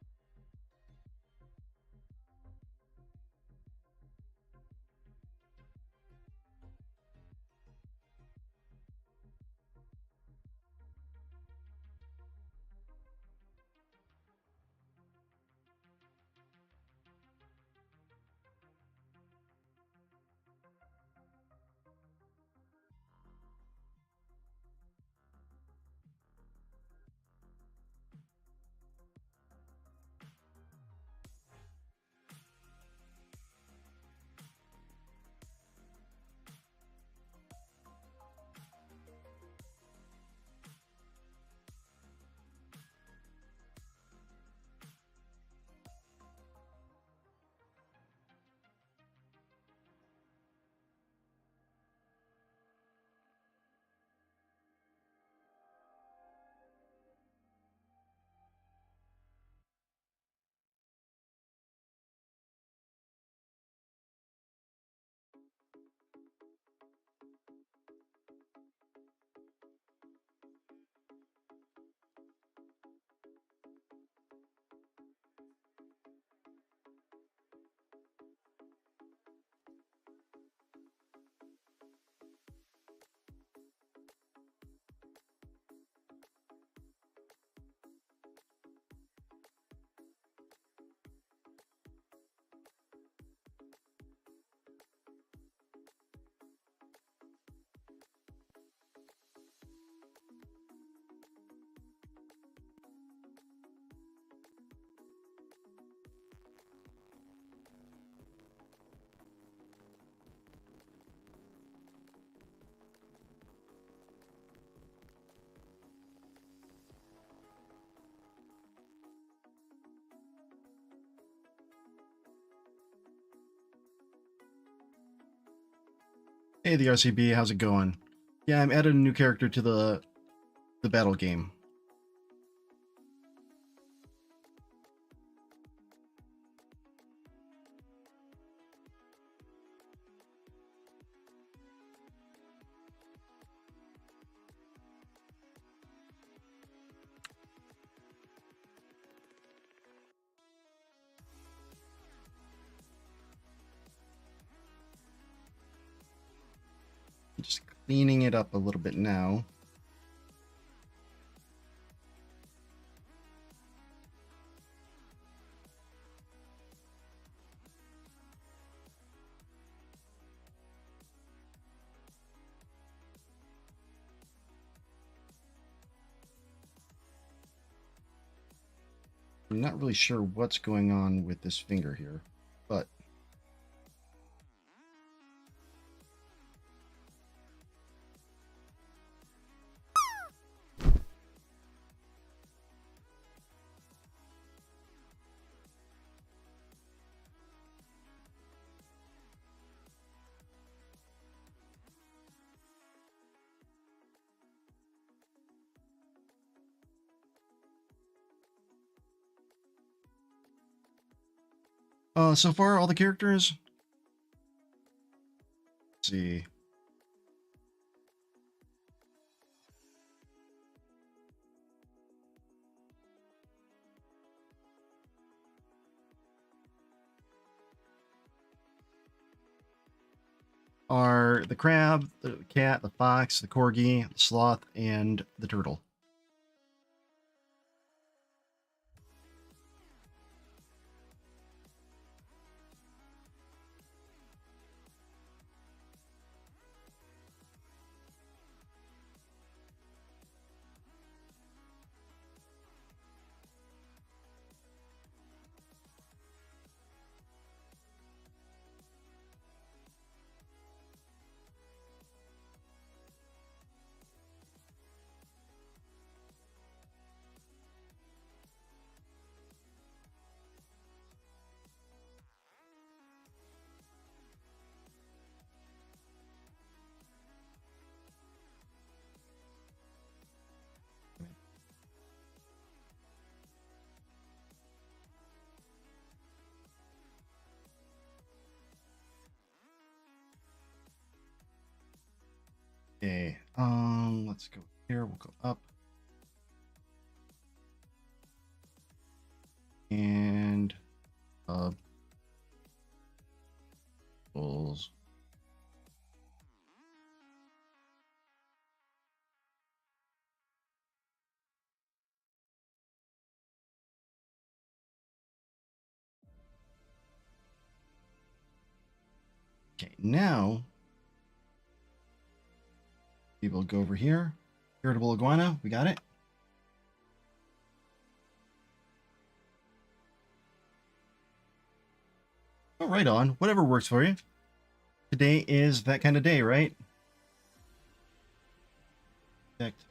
Hey, the RCB, how's it going? Yeah, I'm adding a new character to the battle game. Just cleaning it up a little bit now. I'm not really sure what's going on with this finger here, but so far all the characters. Let's see. Are the crab, the cat, the fox, the corgi, the sloth, and the turtle. Okay, let's go here. We'll go up. And bulls. Okay, now we will go over here. Irritable iguana, we got it. Oh, right on. Whatever works for you. Today is that kind of day, right? Perfect.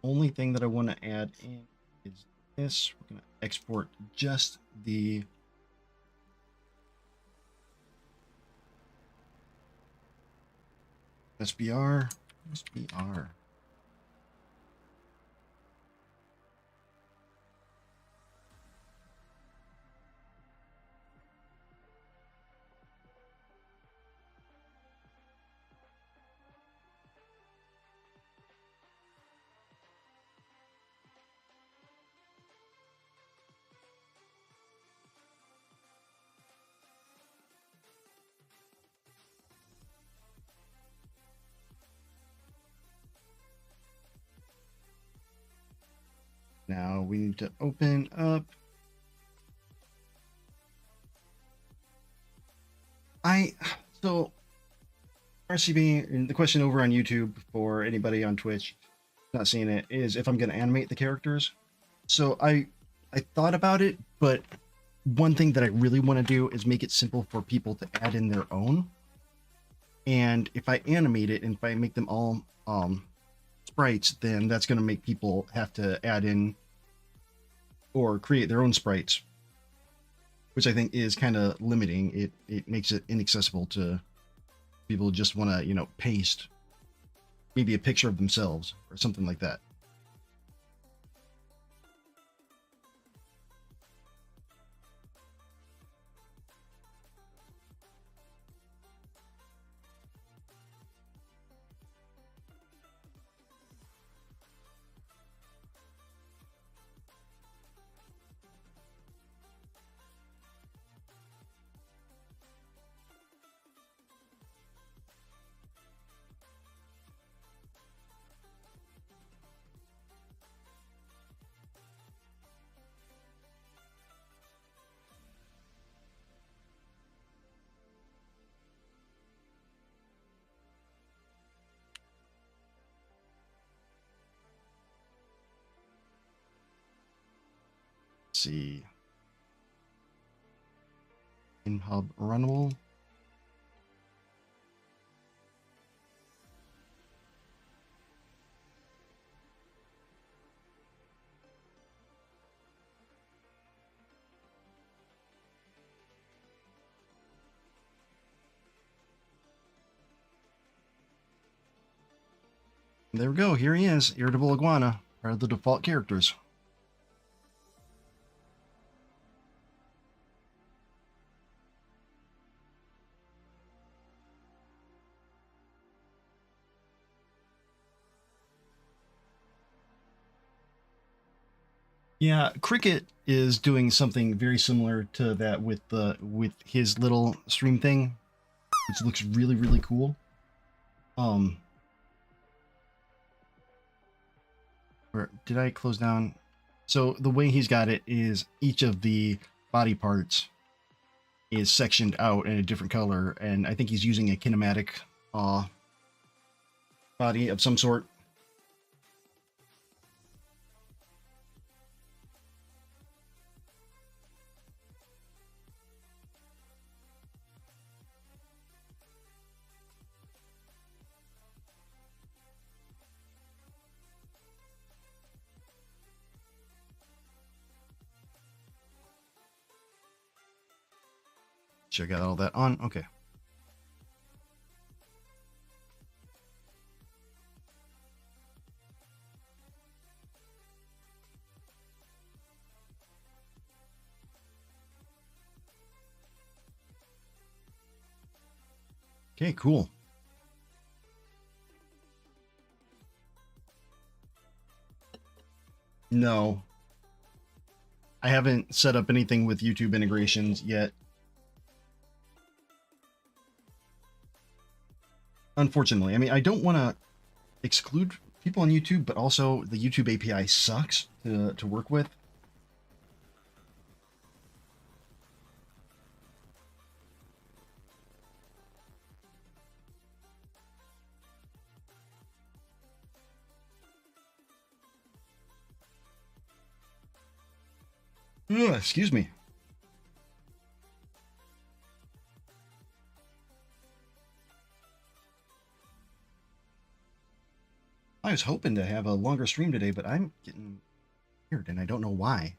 Only thing that I want to add in is this. We're going to export just the SBR. SBR. Now we need to open up. So RCB, and the question over on YouTube for anybody on Twitch not seeing it is if I'm going to animate the characters. So I thought about it, but one thing that I really want to do is make it simple for people to add in their own. And if I animate it and if I make them all sprites, then that's going to make people have to add in or create their own sprites, which I think is kind of limiting. It makes it inaccessible to people who just want to, you know, paste maybe a picture of themselves or something like that. Let's see. In hub runnable. There we go. Here he is, Irritable Iguana, are the default characters. Yeah, Cricket is doing something very similar to that with his little stream thing, which looks really, really cool. Where did I close down? So the way he's got it is each of the body parts is sectioned out in a different color, and I think he's using a kinematic body of some sort. Sure, I got all that on. Okay. Okay, cool. No. I haven't set up anything with YouTube integrations yet. Unfortunately. I mean, I don't want to exclude people on YouTube, but also the YouTube API sucks to work with. Ugh, excuse me. I was hoping to have a longer stream today, but I'm getting weird and I don't know why.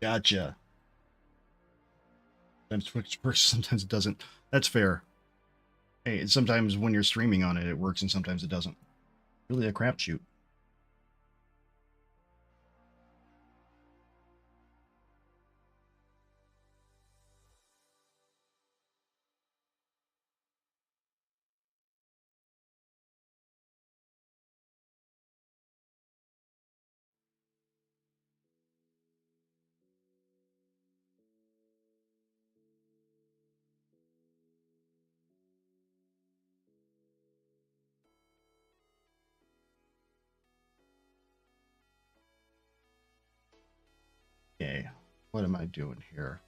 Gotcha. Sometimes Twitch works, sometimes it doesn't. That's fair. Hey, sometimes when you're streaming on it, it works, and sometimes it doesn't. Really a crapshoot. Okay, what am I doing here?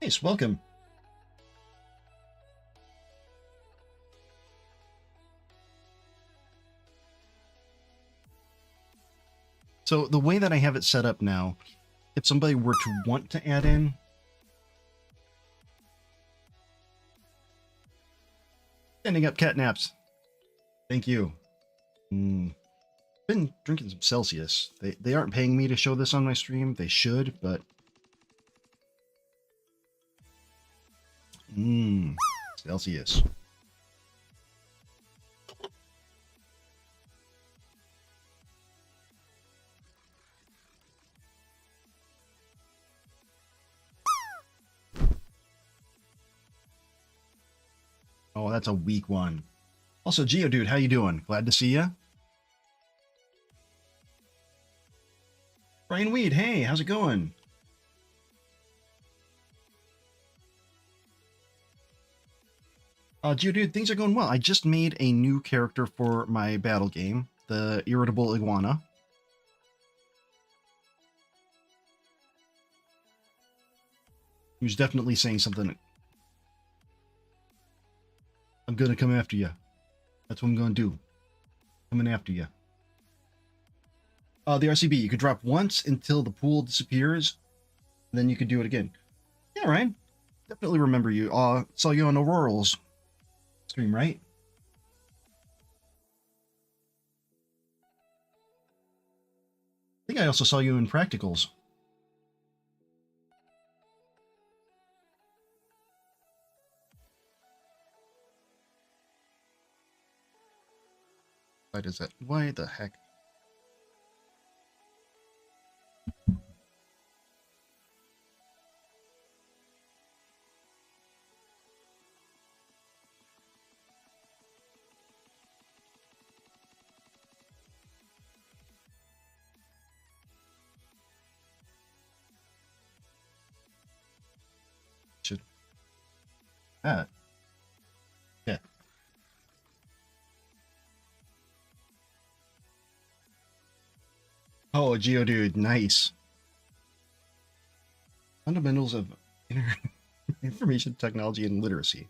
Nice, welcome. So the way that I have it set up now, if somebody were to want to add in, standing up cat naps. Thank you. Been drinking some Celsius. They aren't paying me to show this on my stream. They should, but Celsius. Oh, that's a weak one. Also, Geodude, how you doing? Glad to see ya. Brian Weed, hey, how's it going? Geodude, things are going well. I just made a new character for my battle game, the Irritable Iguana. He was definitely saying something. I'm gonna come after you. That's what I'm gonna do. Coming after you. The RCB, you could drop once until the pool disappears, and then you could do it again. Yeah, Ryan. Definitely remember you. Saw you on Aurora's stream, right? I think I also saw you in Practicals. Why does that? Why the heck? Should that? Yeah. Oh, Geodude, nice. Fundamentals of information technology and literacy.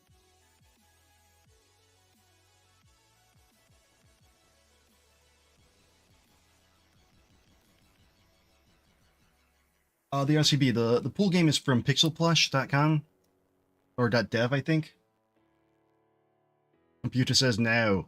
The RCB, the pool game is from pixelplush.com or .dev, I think. Computer says no.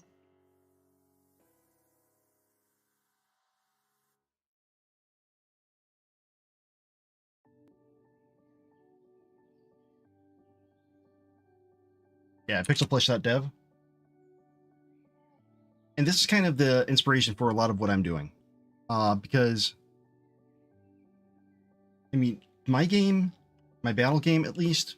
Yeah, pixelplush.dev. And this is kind of the inspiration for a lot of what I'm doing. Because, I mean, my game, my battle game at least,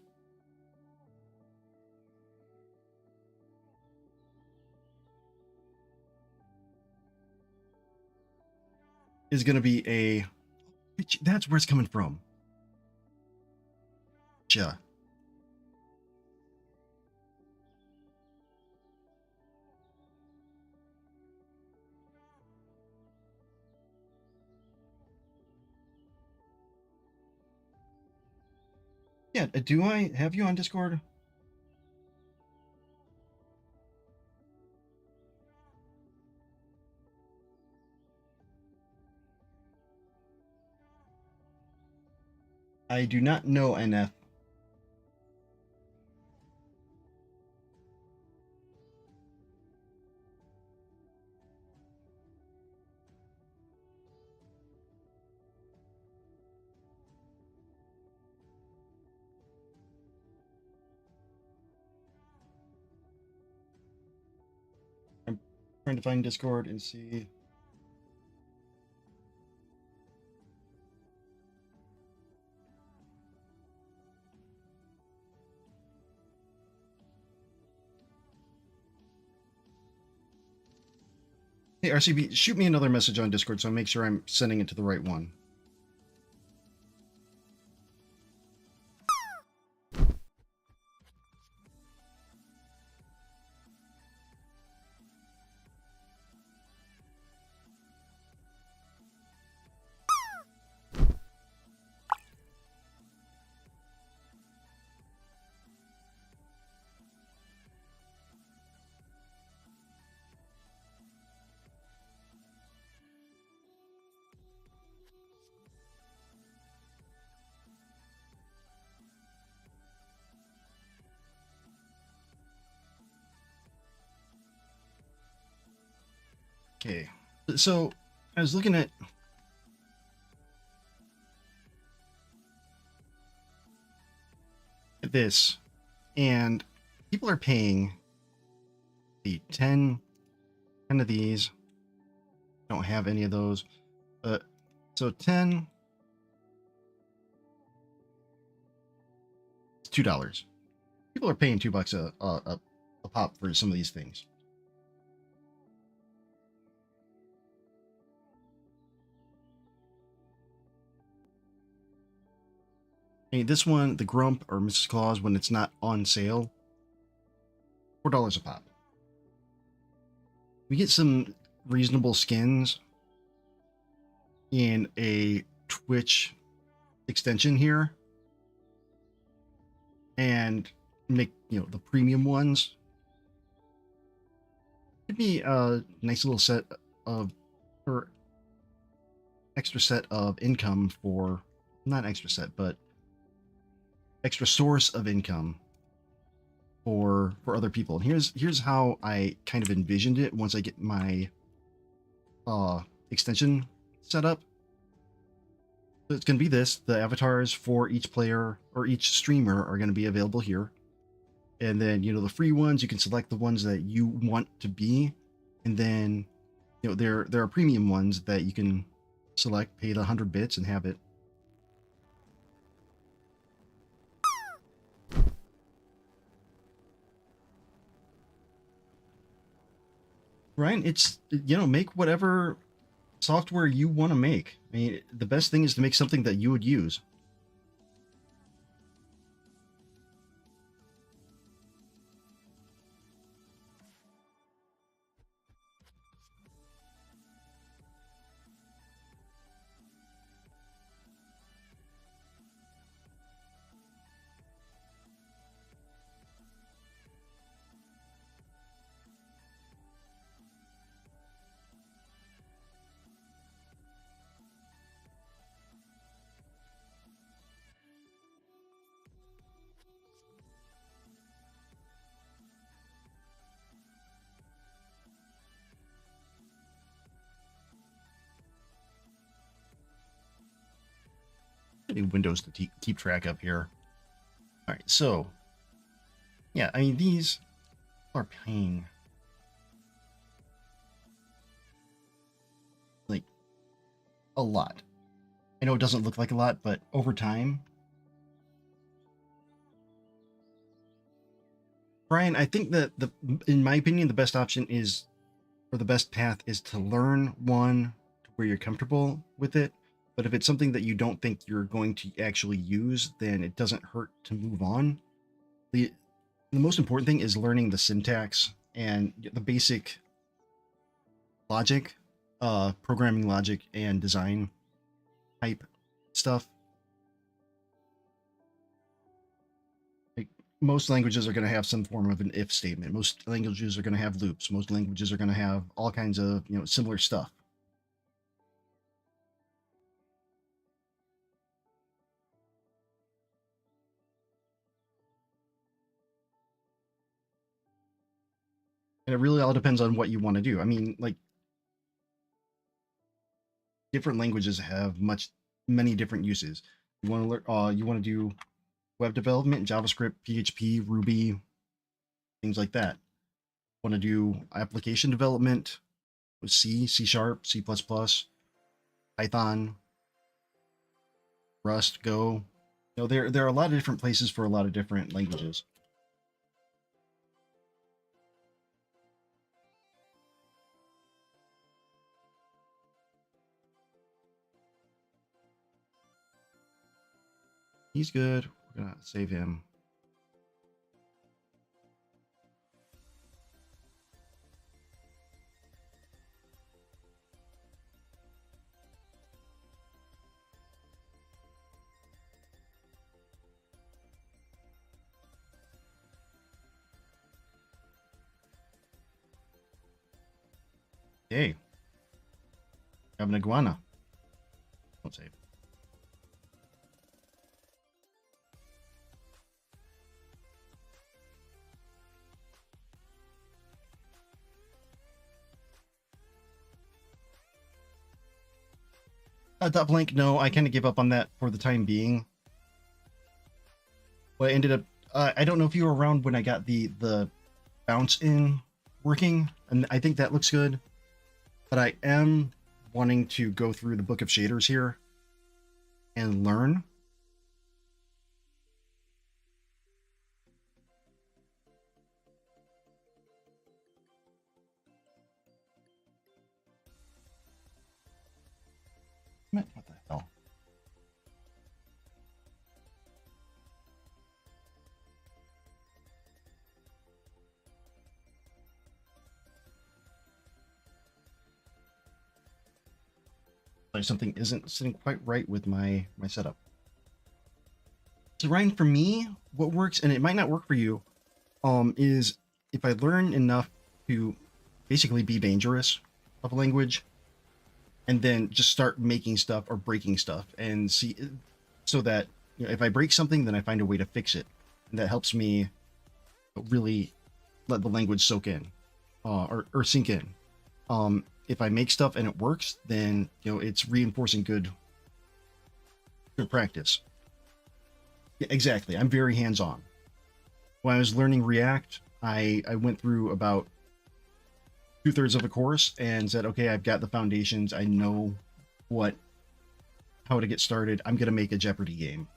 is going to be a... That's where it's coming from. Yeah. Yeah, do I have you on Discord? I do not know NF. I'm trying to find Discord and see. Hey, RCB, shoot me another message on Discord so I make sure I'm sending it to the right one. Okay, so I was looking at this, and people are paying the 10 of these. Don't have any of those. So 10, it's $2. People are paying $2 a pop for some of these things. Hey, this one, the Grump or Mrs. Claus, when it's not on sale, $4 a pop. We get some reasonable skins in a Twitch extension here, and make, you know, the premium ones. It'd be a nice little set of, or extra set of income for, not extra set, but extra source of income for other people. And here's how I kind of envisioned it once I get my extension set up. So it's going to be this. The avatars for each player or each streamer are going to be available here. And then, you know, the free ones, you can select the ones that you want to be. And then, you know, there are premium ones that you can select, pay the 100 bits and have it. Right? It's, you know, make whatever software you want to make. I mean, the best thing is to make something that you would use. many windows to keep track of here. All right, so yeah, I mean, these are paying like a lot. I know it doesn't look like a lot, but over time, Brian, I think that in my opinion, the best option is, or the best path is to learn one to where you're comfortable with it. But if it's something that you don't think you're going to actually use, then it doesn't hurt to move on. The most important thing is learning the syntax and the basic logic, programming logic and design type stuff. Like most languages are going to have some form of an if statement. Most languages are going to have loops. Most languages are going to have all kinds of, similar stuff. And it really all depends on what you want to do. I mean, like, different languages have many different uses. You want to learn, you want to do web development, JavaScript, PHP, Ruby, things like that. Want to do application development with C, C Sharp, C++, Python, Rust, Go. There are a lot of different places for a lot of different languages. He's good. We're gonna save him. Hey, have an iguana. Don't save. Dot blank. No, I kind of gave up on that for the time being. Well, I ended up. I don't know if you were around when I got the bounce in working, and I think that looks good. But I am wanting to go through the book of shaders here and learn. What the hell? Like something isn't sitting quite right with my setup. So Ryan, for me, what works, and it might not work for you, is if I learn enough to basically be dangerous of a language, and then just start making stuff or breaking stuff, and see, so that if I break something, then I find a way to fix it, and that helps me really let the language soak in, or sink in. If I make stuff and it works, then it's reinforcing good practice. Yeah, exactly. I'm very hands-on. When I was learning React, I went through about 2/3 of a course and said, okay, I've got the foundations. I know how to get started. I'm gonna make a Jeopardy game.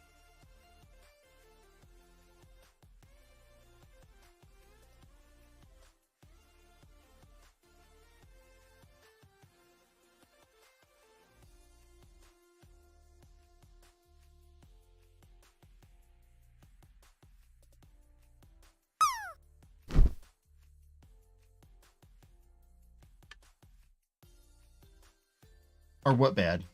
Or what bad?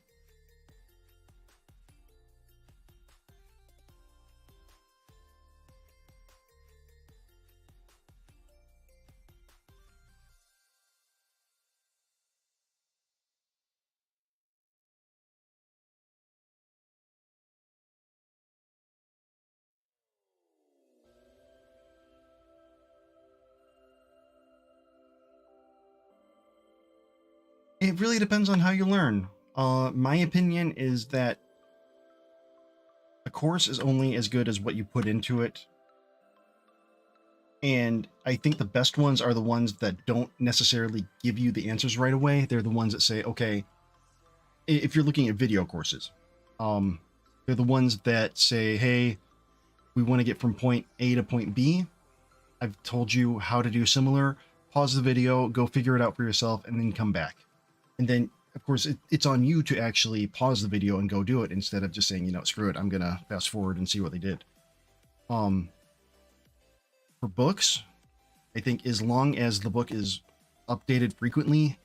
It really depends on how you learn. My opinion is that a course is only as good as what you put into it. And I think the best ones are the ones that don't necessarily give you the answers right away. They're the ones that say, okay, if you're looking at video courses, they're the ones that say, hey, we want to get from point A to point B. I've told you how to do similar. Pause the video, go figure it out for yourself, and then come back. And then, of course, it's on you to actually pause the video and go do it instead of just saying, you know, screw it, I'm going to fast forward and see what they did. For books, I think as long as the book is updated frequently,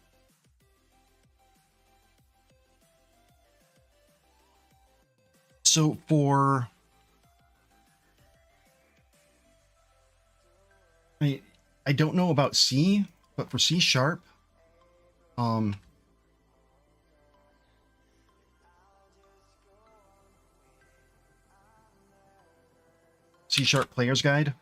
so for I don't know about C, but for C sharp, C sharp player's guide.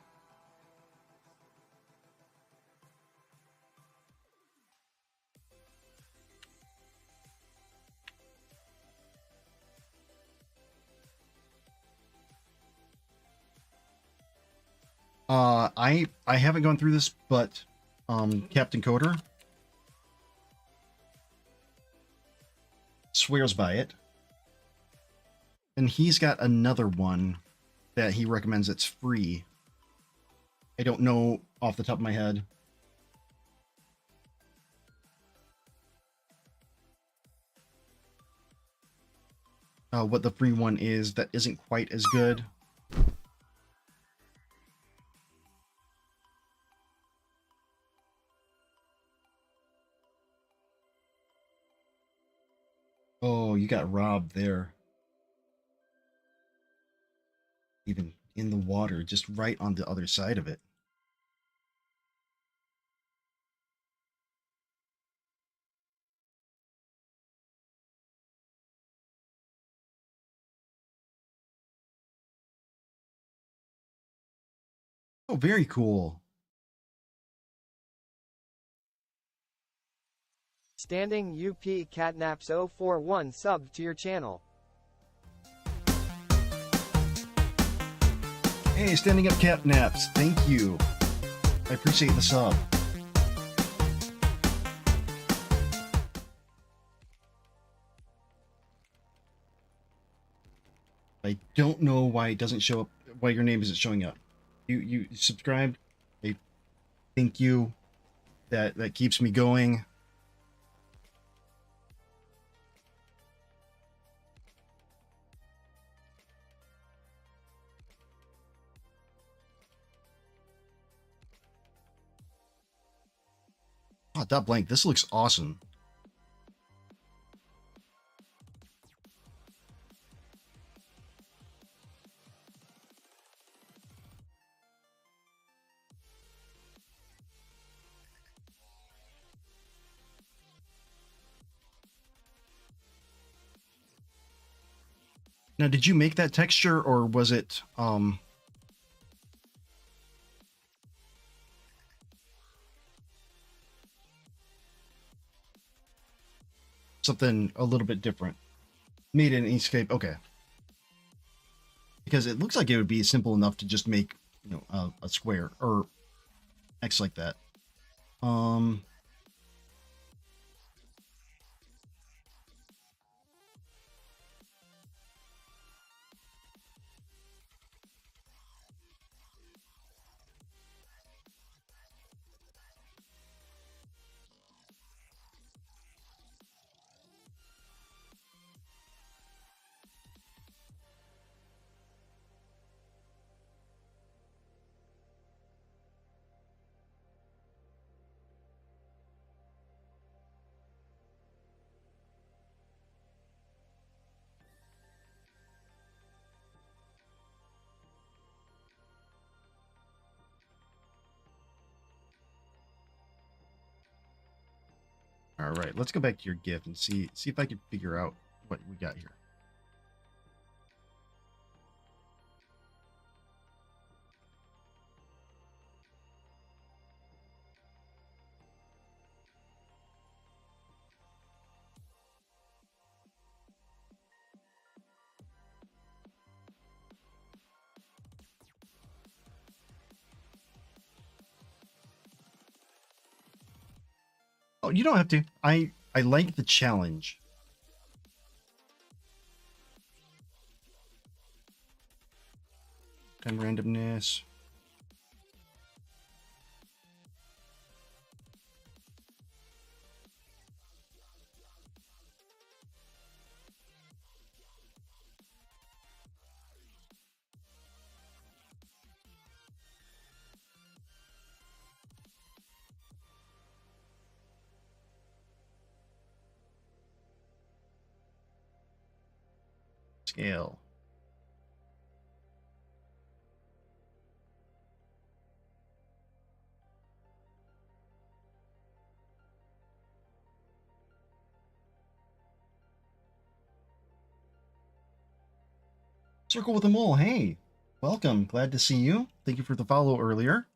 I haven't gone through this, but Captain Coder swears by it. And he's got another one that he recommends that's free. I don't know off the top of my head. What the free one is that isn't quite as good. Oh, you got robbed there. Even in the water, just right on the other side of it. Oh, very cool. Standing UP Catnaps 041 subbed to your channel. Hey, Standing Up Catnaps, thank you. I appreciate the sub. I don't know why it doesn't show up, why your name isn't showing up. You subscribed. I thank you. That keeps me going. Oh, dot blank. This looks awesome. Now, did you make that texture or was it something a little bit different? Made in Inkscape, okay. Because it looks like it would be simple enough to just make, you know, a square or X like that. All right, let's go back to your GIF and see if I can figure out what we got here. you don't have to. I like the challenge. Time randomness. Scale. Circle with them all. Hey, welcome. Glad to see you. Thank you for the follow earlier.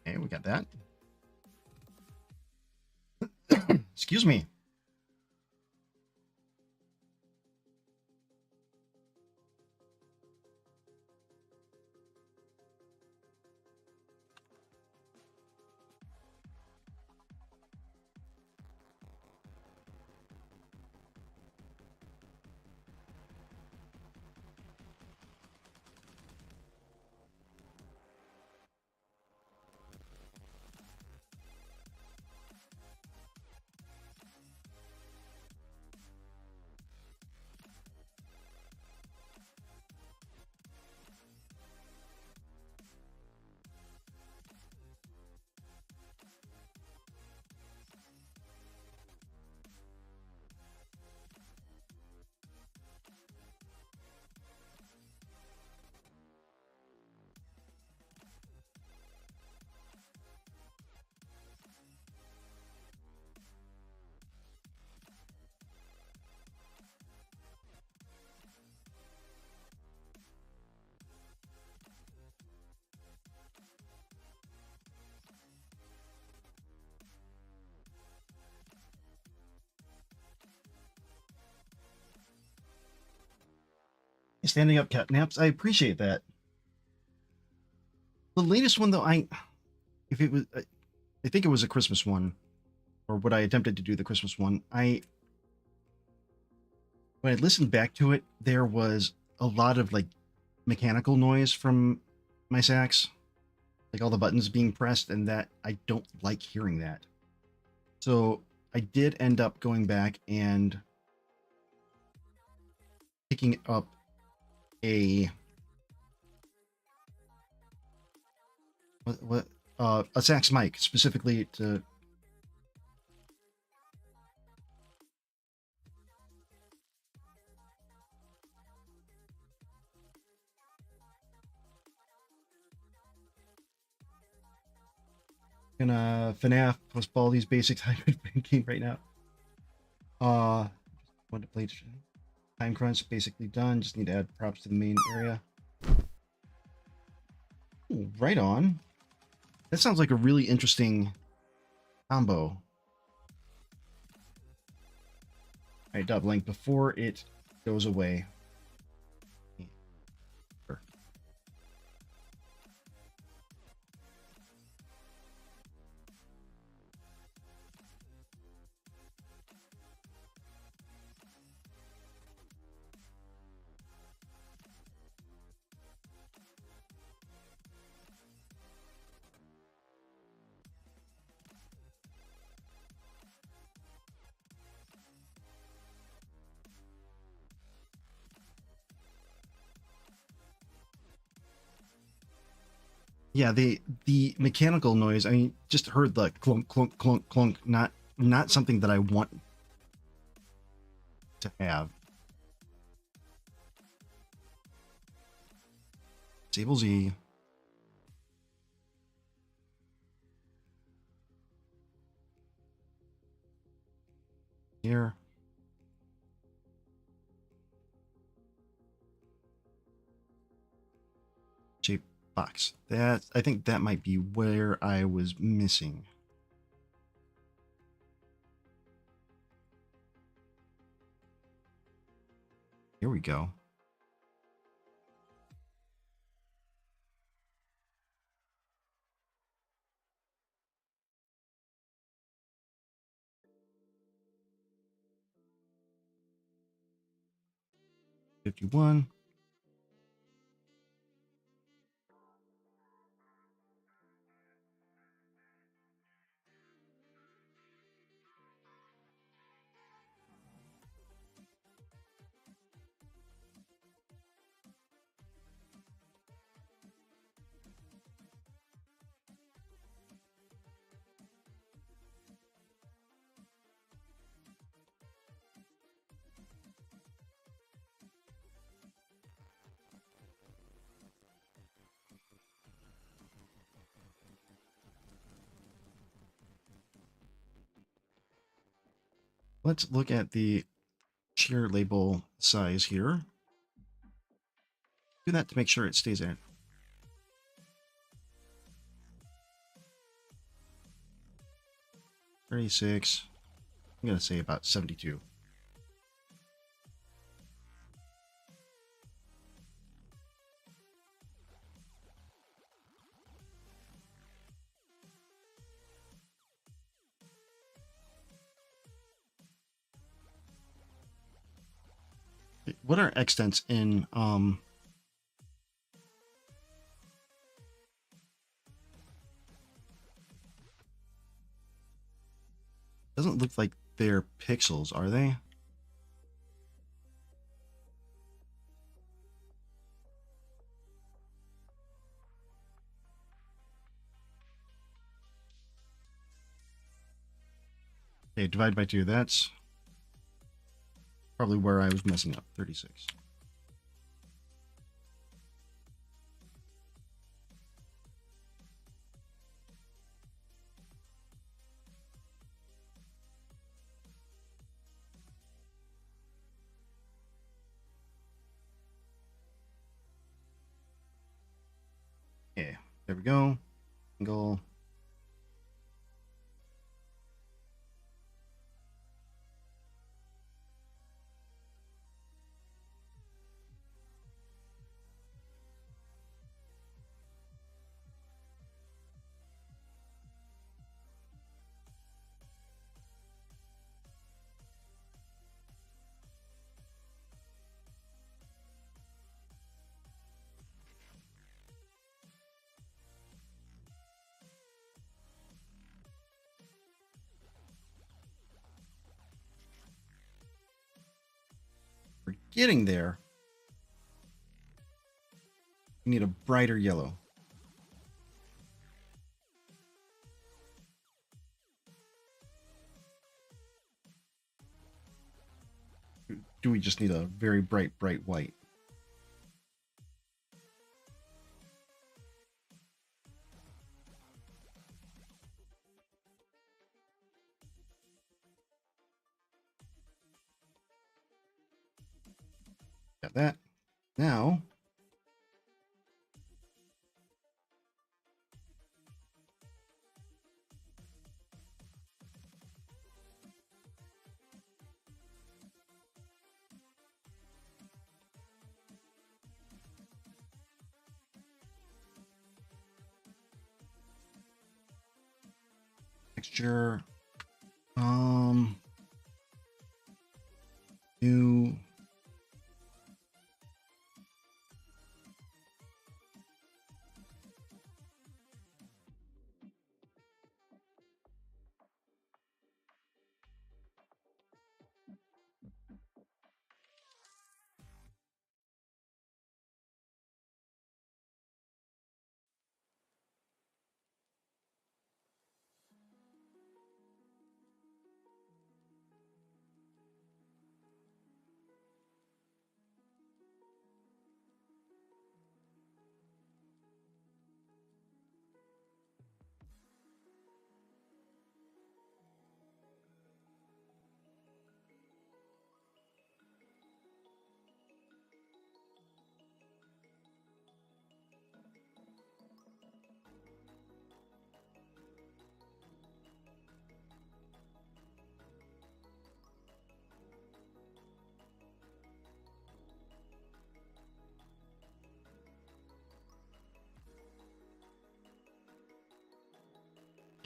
Okay, we got that. Excuse me. Standing up cat naps. I appreciate that. The latest one, though, I think it was a Christmas one, or what I attempted to do the Christmas one. When I listened back to it, there was a lot of like mechanical noise from my sax, like all the buttons being pressed, and that I don't like hearing that. So I did end up going back and picking up a sax mic specifically to gonna FNAF post all these basics hybrid thinking right now. Want to play time crunch basically done. Just need to add props to the main area. Ooh, right on. That sounds like a really interesting combo. All right, doubling before it goes away. Yeah, the mechanical noise, I mean, just heard the clunk, clunk, clunk, clunk, not something that I want to have. Disable Z. Here. Shape box. That, I think that might be where I was missing. Here we go. $51. Let's look at the shear label size here. Do that to make sure it stays at 36. I'm going to say about 72. What are extents in doesn't look like they're pixels, are they? Okay, divide by 2. That's probably where I was messing up. 36. Okay, there we go. Angle. We're getting there. We need a brighter yellow. Do we just need a very bright white? Got that. Now, texture, new.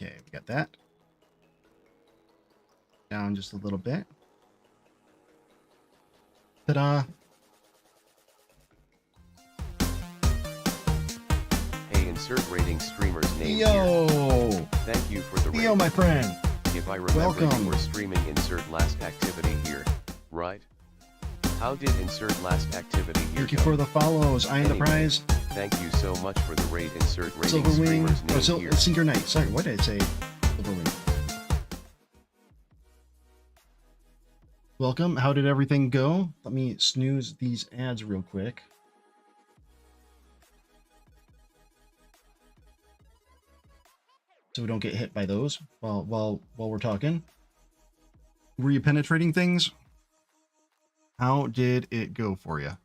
Okay, we got that. Down just a little bit. Ta-da! Hey, insert rating streamer's name here. Yo! Thank you for the Yo, raid. my friend! If I remember, Welcome. you were streaming insert last activity here, right? How did insert last activity here Thank you go? for the follows. I am the Anyway, prize. Thank you so much for the raid. Insert rating Silver Wing. streamer's name here. Sinker Knight. Sorry, what did I say? Silver Wing. Welcome. How did everything go? Let me snooze these ads real quick. So we don't get hit by those while we're talking. Were you penetrating things? How did it go for you?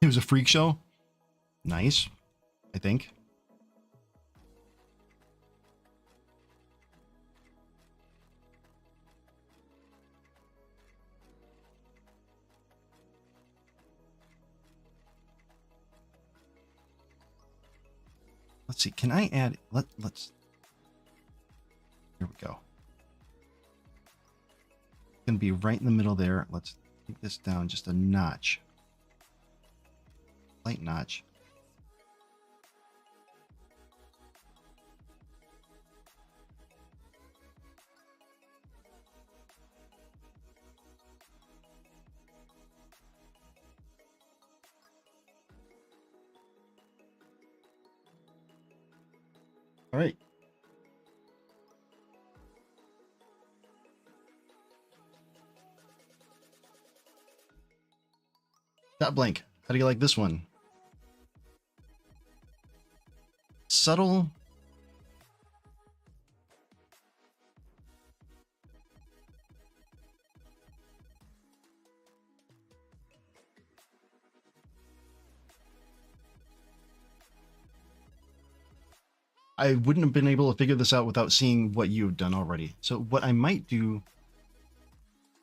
It was a freak show. Nice, I think. Let's see. Can I add? Let's. Here we go. It's gonna be right in the middle there. Let's take this down just a notch. Light notch. All right. Dot blank. How do you like this one? Subtle. I wouldn't have been able to figure this out without seeing what you've done already. So what I might do,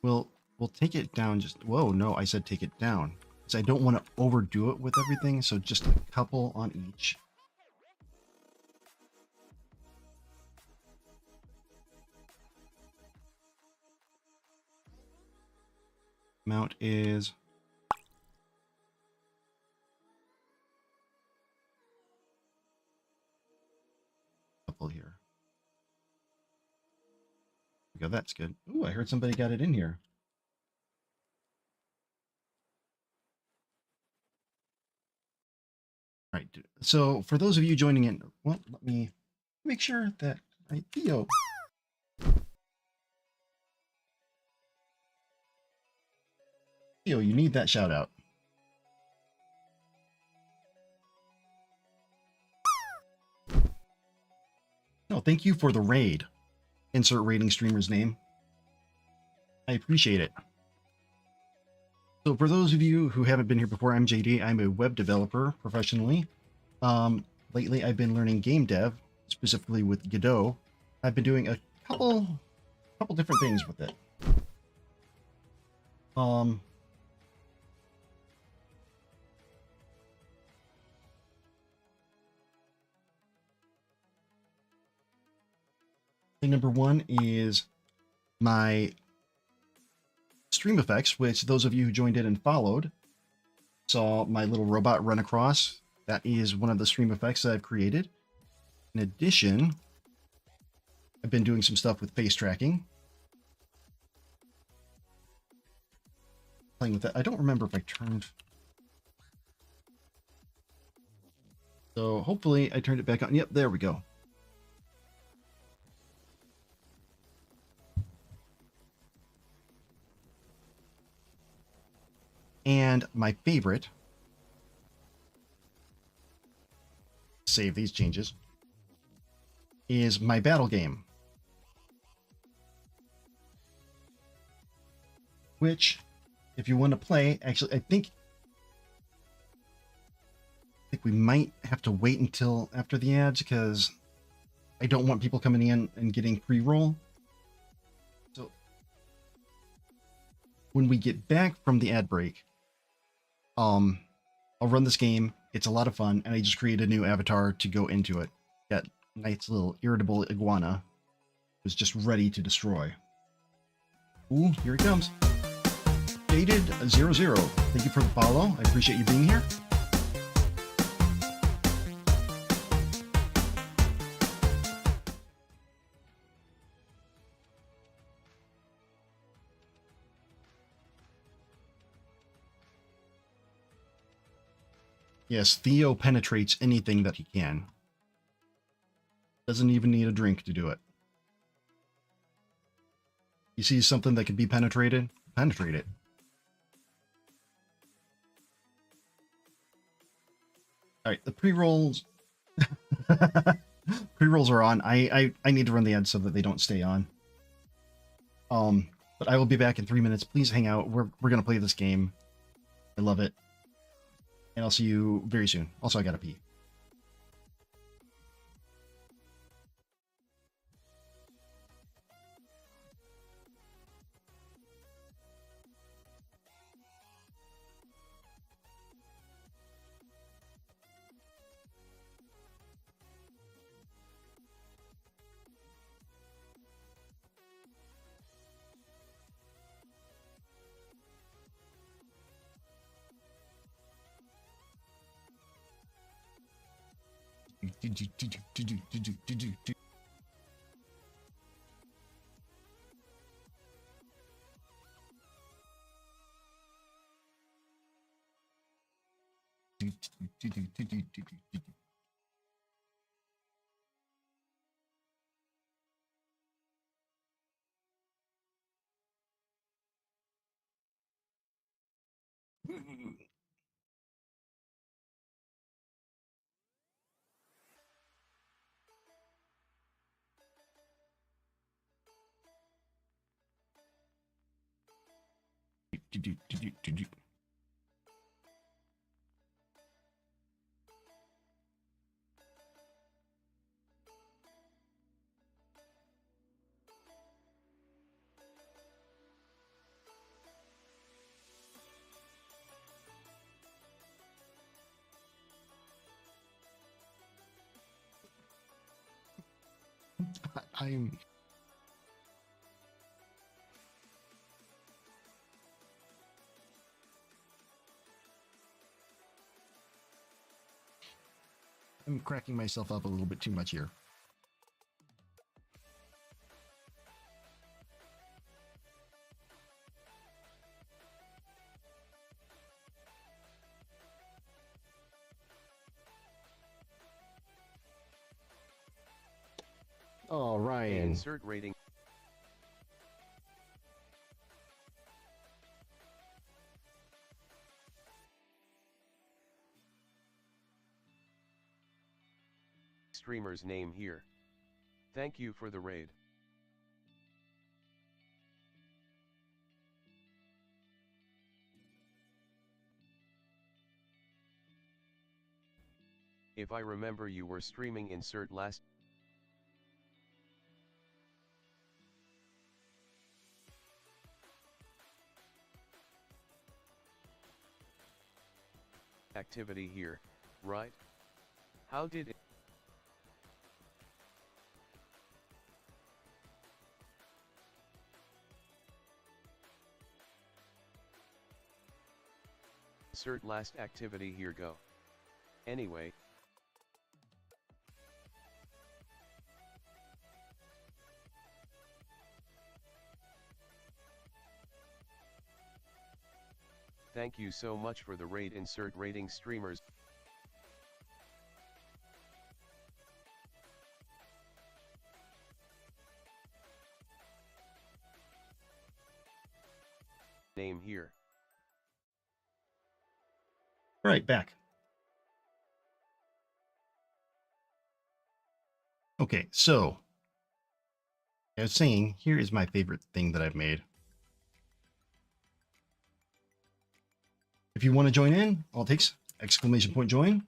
we'll take it down just, whoa, no, I said take it down. Because I don't want to overdo it with everything, so just a couple on each. Amount is couple here. There we go, that's good. Ooh, I heard somebody got it in here. All right, so for those of you joining in, well, let me make sure that Theo. Theo, you need that shout out. No, thank you for the raid. Insert rating streamer's name. I appreciate it. So for those of you who haven't been here before, I'm JD. I'm a web developer professionally. Lately, I've been learning game dev, specifically with Godot. I've been doing a couple different things with it. Thing number one is my stream effects, which those of you who joined in and followed saw my little robot run across. That is one of the stream effects that I've created. In addition, I've been doing some stuff with face tracking. Playing with that. I don't remember if I turned. So hopefully I turned it back on. Yep, there we go. And my favorite, save these changes, is my battle game. Which, if you want to play, actually, I think we might have to wait until after the ads because I don't want people coming in and getting pre-roll. So when we get back from the ad break, I'll run this game. It's a lot of fun, and I just created a new avatar to go into it. Got nice little irritable iguana who's just ready to destroy. Ooh, here it comes. Jaded00. Thank you for the follow. I appreciate you being here. Yes, Theo penetrates anything that he can. Doesn't even need a drink to do it. You see something that can be penetrated? Penetrate it. Alright, the pre-rolls... pre-rolls are on. I need to run the ads so that they don't stay on. But I will be back in 3 minutes. Please hang out. We're gonna play this game. I love it. And I'll see you very soon. Also, I gotta pee. I'm cracking myself up a little bit too much here. Oh, Ryan. Insert rating. Streamer's name here. Thank you for the raid. If I remember, you were streaming insert last activity here, right? How did it? Insert last activity here go. Anyway. Thank you so much for the raid. Insert rating streamers. Name here. All right, back. Okay, so I was saying, here is my favorite thing that I've made. If you want to join in, all it takes, exclamation point join.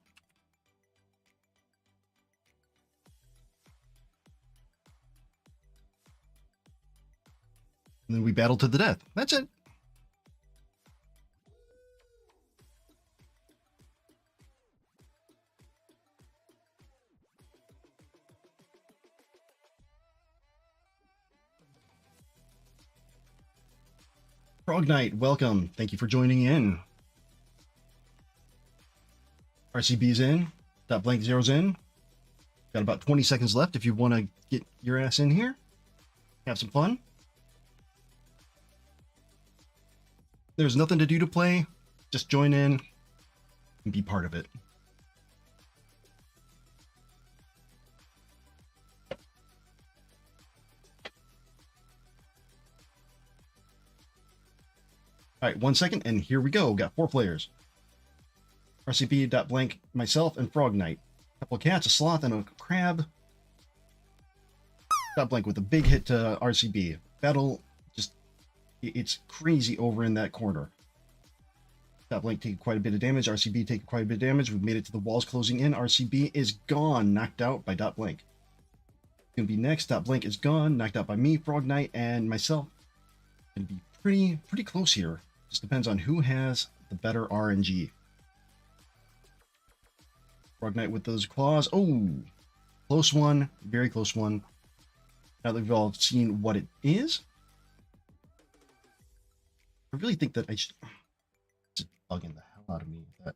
And then we battle to the death. That's it. Frog Knight, welcome. Thank you for joining in. RCB's in. Dot blank zero's in. Got about 20 seconds left if you want to get your ass in here. Have some fun. There's nothing to do to play. Just join in and be part of it. All right, 1 second, and here we go. Got 4 players. RCB dot blank, myself, and Frog Knight. A couple of cats, a sloth, and a crab. Dot blank with a big hit to RCB. Battle, just, it's crazy over in that corner. Dot blank taking quite a bit of damage. RCB taking quite a bit of damage. We've made it to the walls closing in. RCB is gone, knocked out by dot blank. Gonna be next. Dot blank is gone, knocked out by me, Frog Knight, and myself. Gonna be pretty close here. Just depends on who has the better RNG. Frog Knight with those claws. Oh, close one. Very close one. Now that we've all seen what it is, I really think that I should just bugging the hell out of me with that.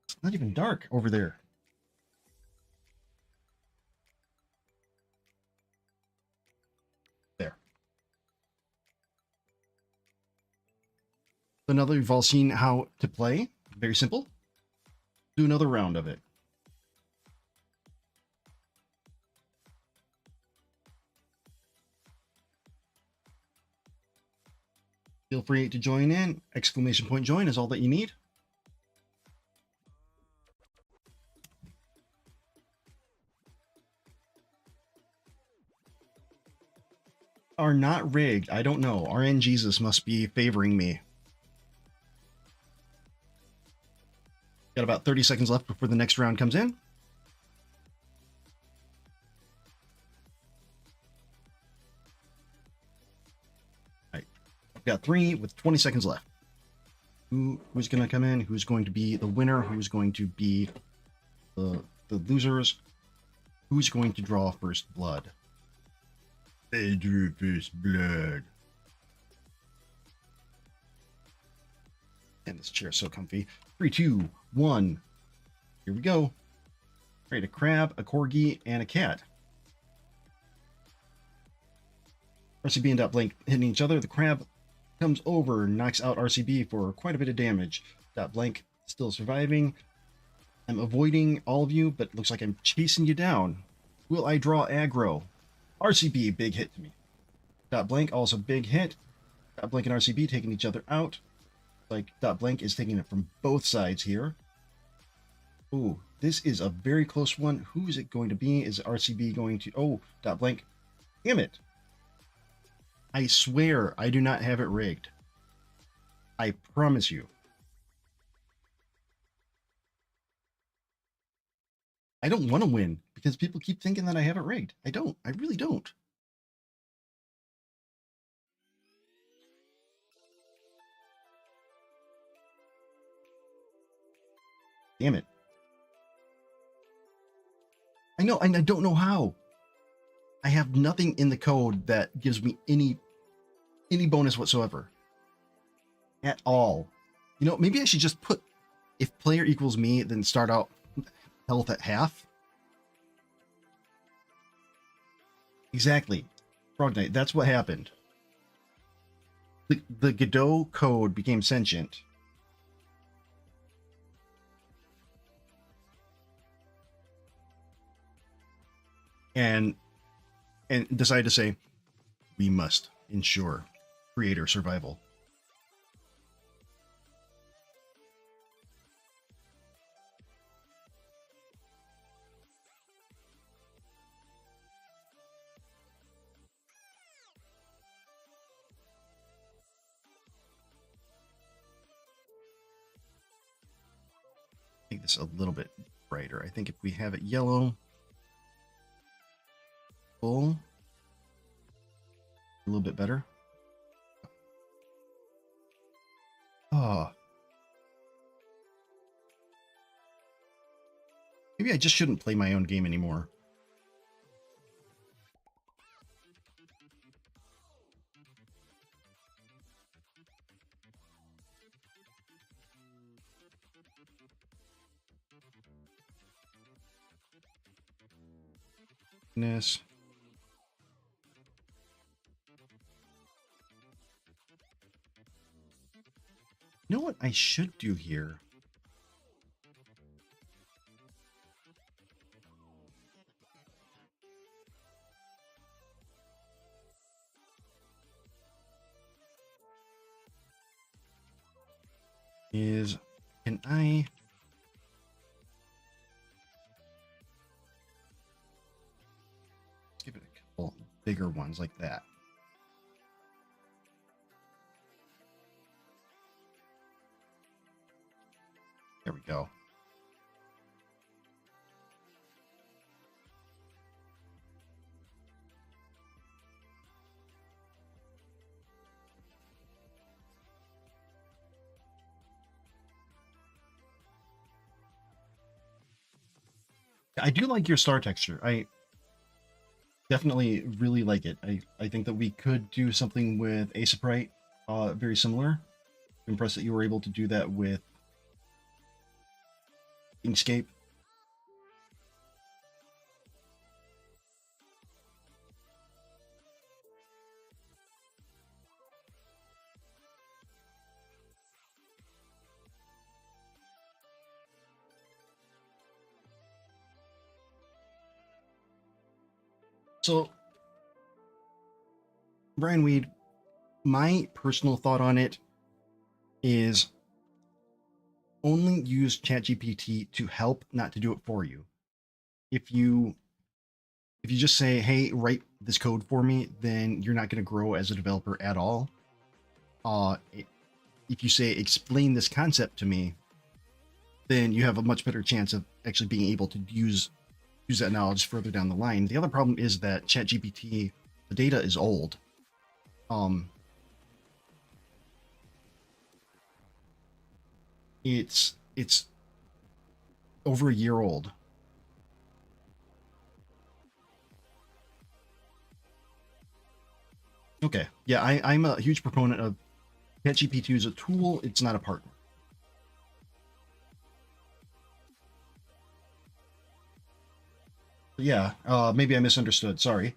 It's not even dark over there. There. So now that we've all seen how to play, very simple. Do another round of it. Feel free to join in. Exclamation point join is all that you need. Are not rigged. I don't know. RNGesus must be favoring me. Got about 30 seconds left before the next round comes in. All right. I've got 3 with 20 seconds left. Who's going to come in? Who's going to be the winner? Who's going to be the losers? Who's going to draw first blood? I drew first blood. And this chair is so comfy. 3, 2, 1. Here we go. Right, a crab, a corgi, and a cat. RCB and dot blank hitting each other. The crab comes over, knocks out RCB for quite a bit of damage. Dot blank still surviving. I'm avoiding all of you, but looks like I'm chasing you down. Will I draw aggro? RCB, big hit to me. Dot blank, also big hit. Dot blank and RCB taking each other out. Like dot blank is taking it from both sides here. Ooh, this is a very close one. Who is it going to be? Is RCB going to... Oh, dot blank. Damn it. I swear I do not have it rigged. I promise you. I don't want to win because people keep thinking that I have it rigged. I don't. I really don't. Damn it. I know, and I don't know how. I have nothing in the code that gives me any bonus whatsoever. At all. You know, maybe I should just put, if player equals me, then start out health at half. Exactly. Frog Knight, that's what happened. The Godot code became sentient. And decided to say, we must ensure creator survival. Make this a little bit brighter. I think if we have it yellow, full, a little bit better. Oh. Maybe I just shouldn't play my own game anymore. Goodness. You know what I should do here? Is, can I... Let's give it a couple bigger ones like that. There we go. I do like your star texture. I definitely really like it. I think that we could do something with Asaprite, very similar. I'm impressed that you were able to do that with Inkscape. So, Brian Weed, my personal thought on it is only use ChatGPT to help, not to do it for you. If you just say, hey, write this code for me, then you're not going to grow as a developer at all. If you say, explain this concept to me, then you have a much better chance of actually being able to use that knowledge further down the line. The other problem is that ChatGPT, the data is old. It's over a year old. Okay, yeah, I'm a huge proponent of ChatGPT as a tool. It's not a partner. Yeah, maybe I misunderstood. Sorry.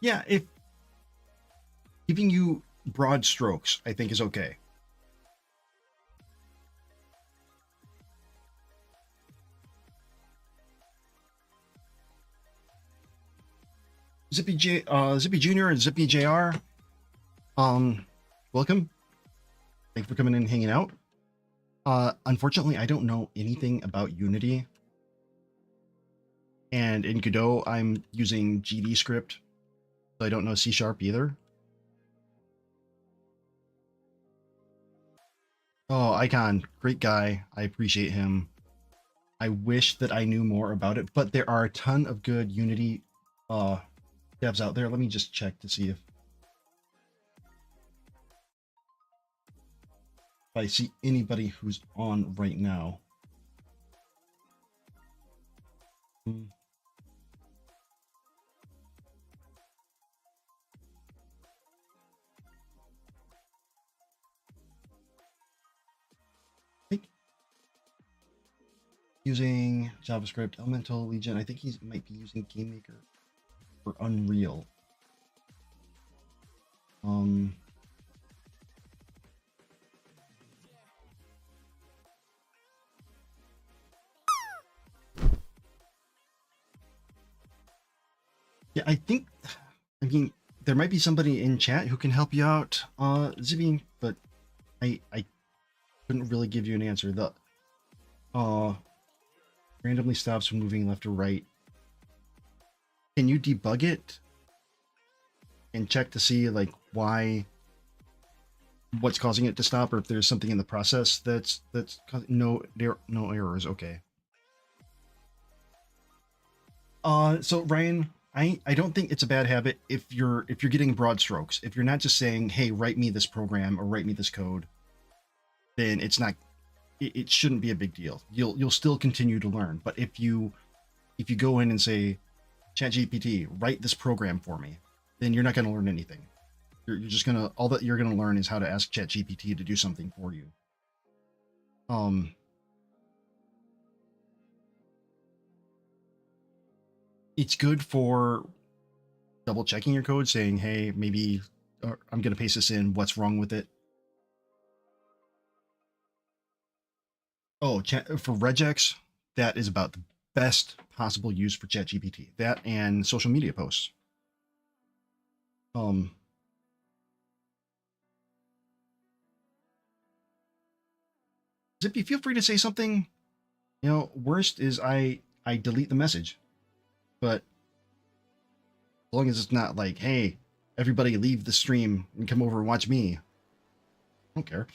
Yeah, if giving you broad strokes, I think is okay. Zippy Junior and Zippy Jr. Welcome. Thanks for coming in and hanging out. Unfortunately, I don't know anything about Unity. And in Godot, I'm using GD script, so I don't know C# either. Oh, Icon, great guy. I appreciate him. I wish that I knew more about it, but there are a ton of good Unity devs out there. Let me just check to see if I see anybody who's on right now. Using JavaScript, Elemental, Legion. I think he might be using GameMaker for Unreal. Yeah, I mean, there might be somebody in chat who can help you out, Zippy, but I couldn't really give you an answer. The randomly stops when moving left or right. Can you debug it and check to see like what's causing it to stop, or if there's something in the process that's no errors? Okay. So Ryan, I don't think it's a bad habit if you're getting broad strokes. If you're not just saying, hey, write me this program or write me this code, then it's not, it shouldn't be a big deal. You'll still continue to learn. But if you go in and say, ChatGPT, write this program for me, then you're not going to learn anything. You're just gonna, all that you're gonna learn is how to ask ChatGPT to do something for you. It's good for double checking your code, saying, hey, maybe I'm gonna paste this in. What's wrong with it? Oh, for regex, that is about the best possible use for ChatGPT. That and social media posts. Zippy, feel free to say something. You know, worst is I delete the message, but as long as it's not like, hey, everybody leave the stream and come over and watch me, I don't care.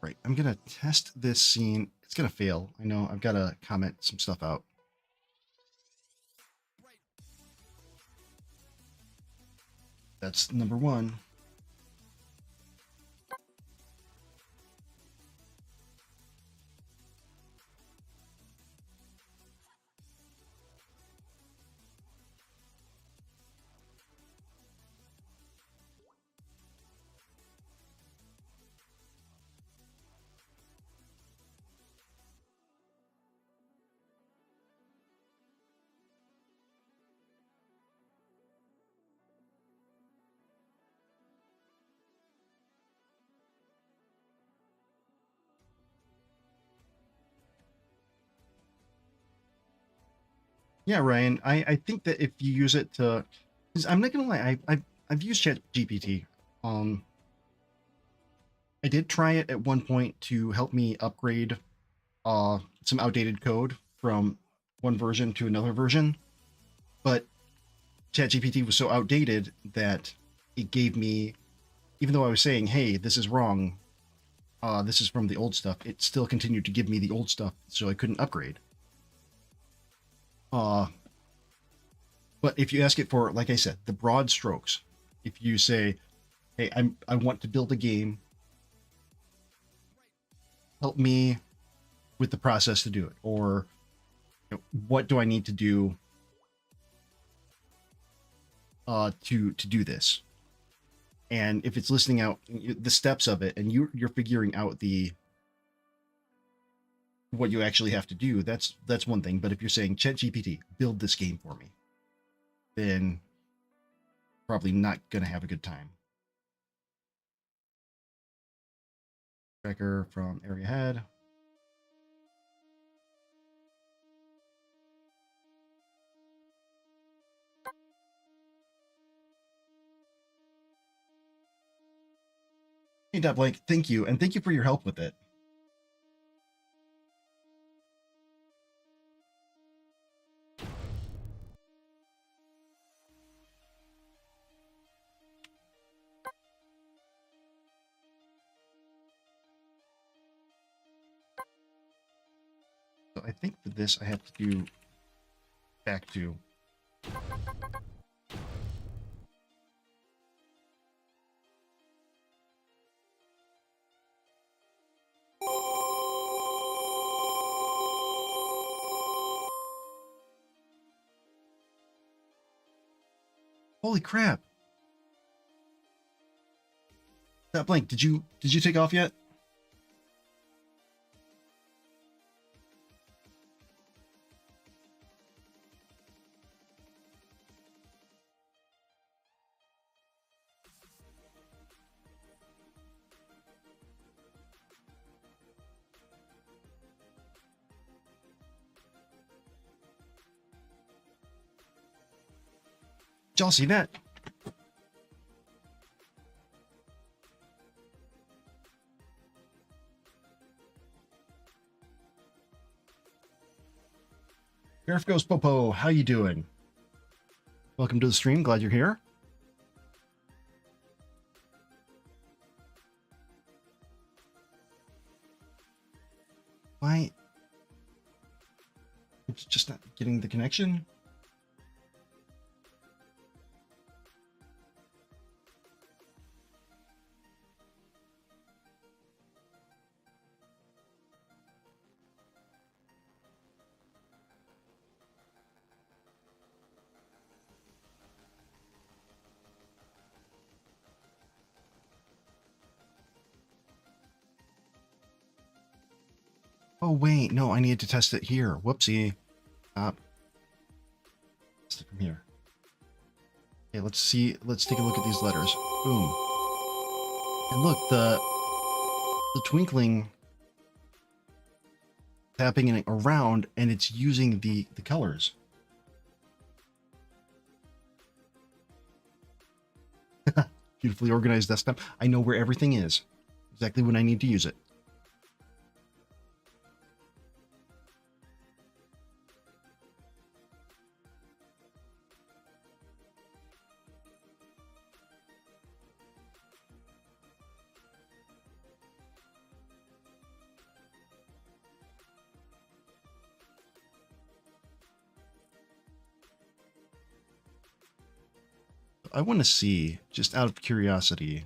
Right, I'm gonna test this scene. It's gonna fail. I know. I've got to comment some stuff out. That's number one. Yeah, Ryan, I think that if you use it to, 'cause I'm not gonna lie, I've used ChatGPT. I did try it at one point to help me upgrade some outdated code from one version to another version, but ChatGPT was so outdated that it gave me, even though I was saying, hey, this is wrong, this is from the old stuff, it still continued to give me the old stuff, so I couldn't upgrade. But if you ask it for, like I said, the broad strokes, if you say, hey, I want to build a game, help me with the process to do it, or you know, what do I need to do to do this? And if it's listing out the steps of it, and you're figuring out what you actually have to do, that's one thing. But if you're saying, ChatGPT, build this game for me, then probably not gonna have a good time. Tracker from area head. Hey, Blank, thank you, and thank you for your help with it. So I think for this, I have to do back to. Holy crap! That Blank, did you take off yet? y'all see that? Here goes Popo. How you doing? Welcome to the stream. Glad you're here. Why? It's just not getting the connection. Oh, wait. No, I needed to test it here. Whoopsie. Stop. Test it from here. Okay, let's see. Let's take a look at these letters. Boom. And look, the twinkling tapping it around, and it's using the colors. Beautifully organized desktop. I know where everything is. Exactly when I need to use it. I want to see, just out of curiosity,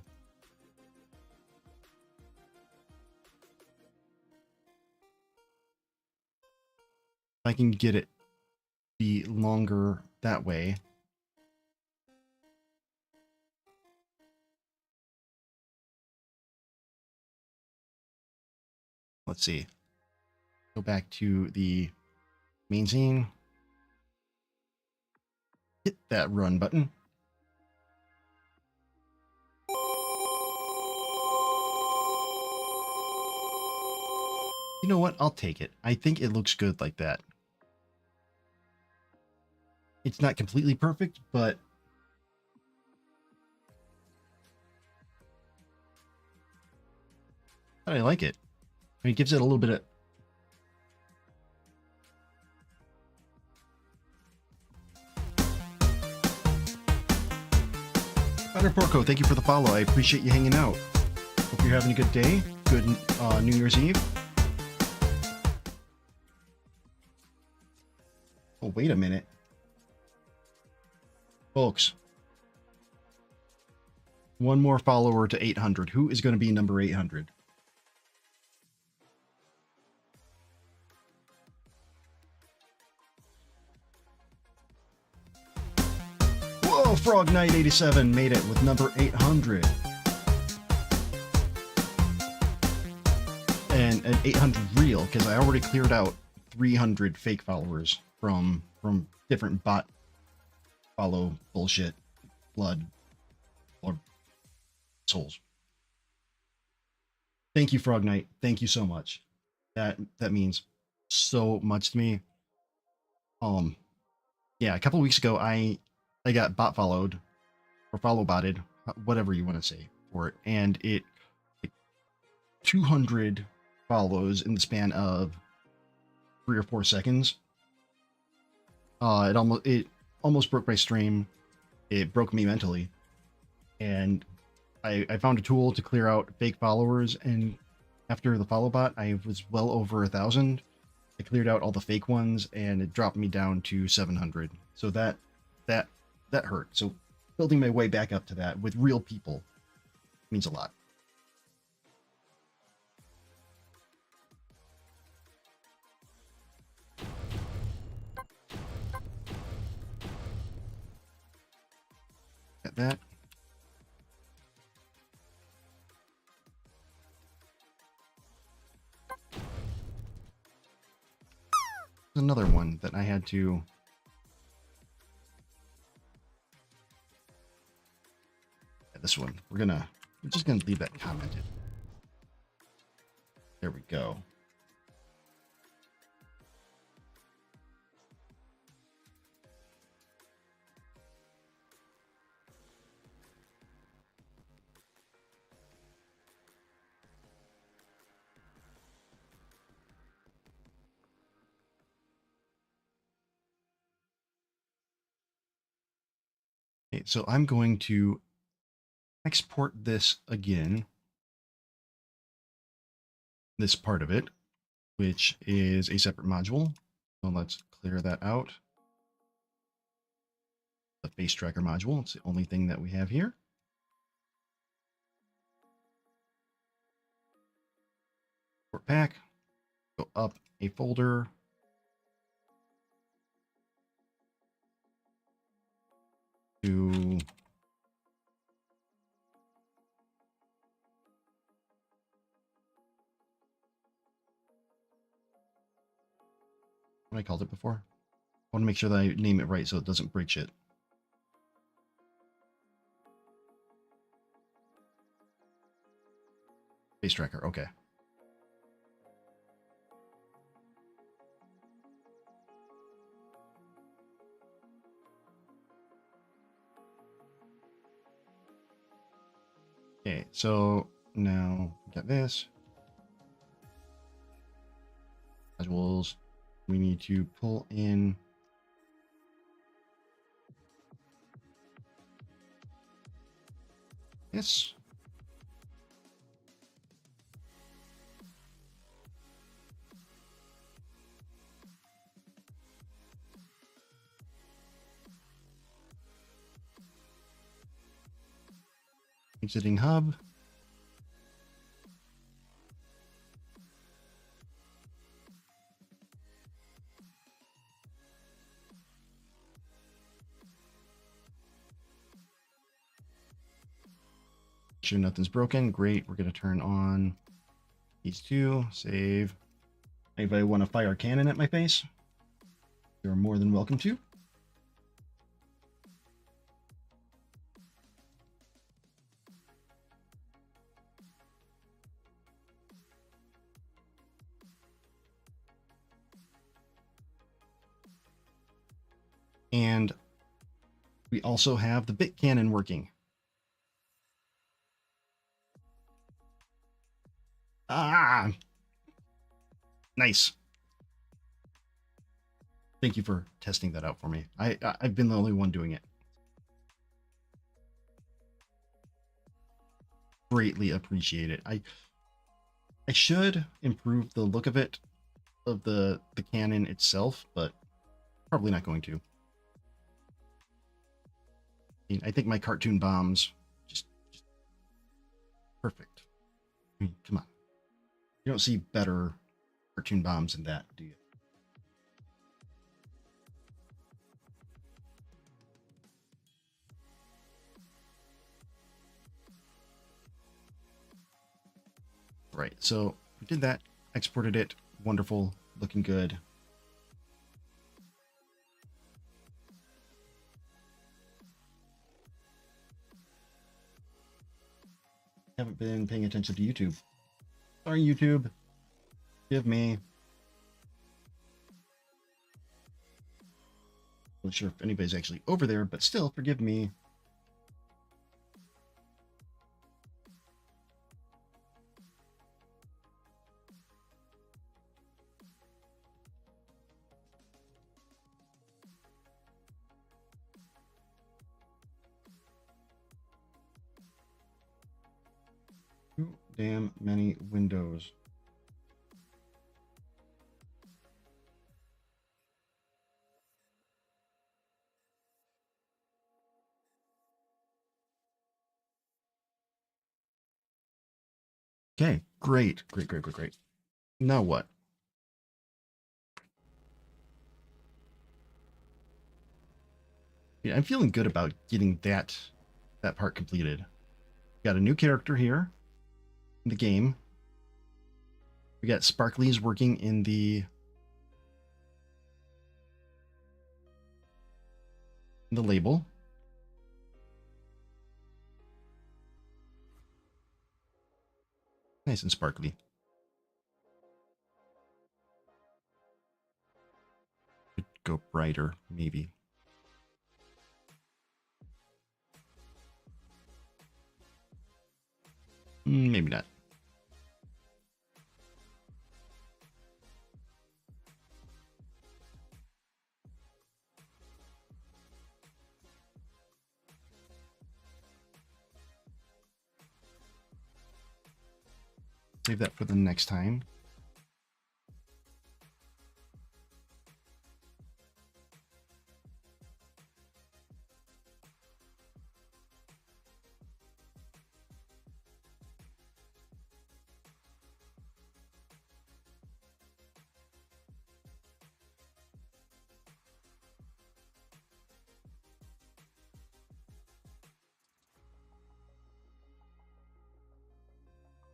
if I can get it be longer that way. Let's see. Go back to the main scene. Hit that run button. You know what? I'll take it. I think it looks good like that. It's not completely perfect, but I like it. I mean, it gives it a little bit of... Butter Porco, thank you for the follow. I appreciate you hanging out. Hope you're having a good day. Good New Year's Eve. Oh, wait a minute. Folks. One more follower to 800. Who is going to be number 800? Whoa, Frog Knight 87 made it with number 800. And an 800 real, because I already cleared out 300 fake followers from different bot follow bullshit blood or souls. Thank you, Frog Knight. Thank you so much. That means so much to me. Yeah, a couple weeks ago I got bot followed or follow botted, whatever you want to say for it, and it 200 follows in the span of 3 or 4 seconds. It almost broke my stream. It broke me mentally, and I found a tool to clear out fake followers, and after the follow bot, I was well over 1,000. I cleared out all the fake ones, and it dropped me down to 700. So that hurt. So building my way back up to that with real people means a lot. Got that. There's another one that I had to... This one. We're just gonna leave that commented. There we go. Okay, so I'm going to export this again, this part of it, which is a separate module. So let's clear that out. The face tracker module, it's the only thing that we have here. Export pack, go up a folder. To what I called it before. I want to make sure that I name it right so it doesn't break shit. Face tracker, okay. Okay, so now we got this. Modules. We need to pull in this. Exiting hub. Make sure nothing's broken. Great. We're going to turn on these two. Save. Anybody want to fire a cannon at my face? You're more than welcome to. And we also have the bit cannon working. Ah, nice. Thank you for testing that out for me. I've been the only one doing it. Greatly appreciate it. I should improve the look of it, of the cannon itself, but probably not going to. I think my cartoon bombs just perfect. I mean, come on. You don't see better cartoon bombs than that, do you? Right, so we did that, exported it, wonderful, looking good. Haven't been paying attention to YouTube. Sorry, YouTube. Give me. Not sure if anybody's actually over there, but still, forgive me. Too damn many windows. Okay, great. Now what? Yeah, I'm feeling good about getting that part completed. Got a new character here in the game. We got Sparklies working in the label. Nice and sparkly. Could go brighter, maybe. Maybe not. Save that for the next time.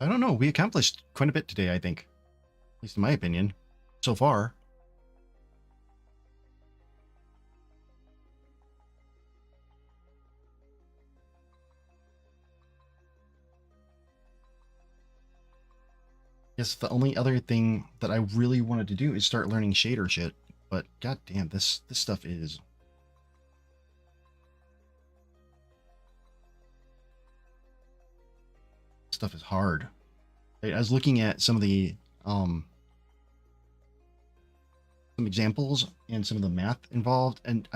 I don't know. We accomplished quite a bit today, I think. At least in my opinion. So far. Yes, the only other thing that I really wanted to do is start learning shader shit. But goddamn, this stuff is hard. I was looking at some of the some examples and some of the math involved, and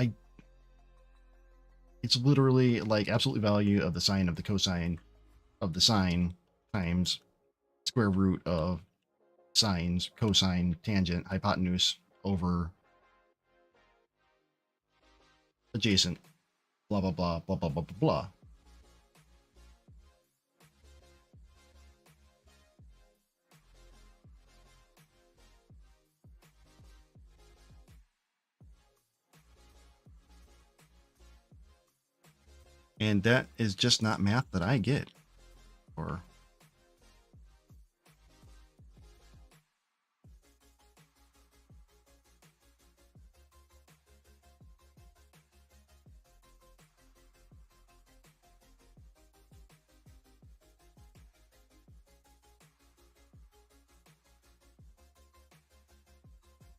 it's literally like absolute value of the sine of the cosine of the sine times square root of sines, cosine, tangent, hypotenuse over adjacent, blah blah blah blah blah blah blah blah. And that is just not math that I get. Or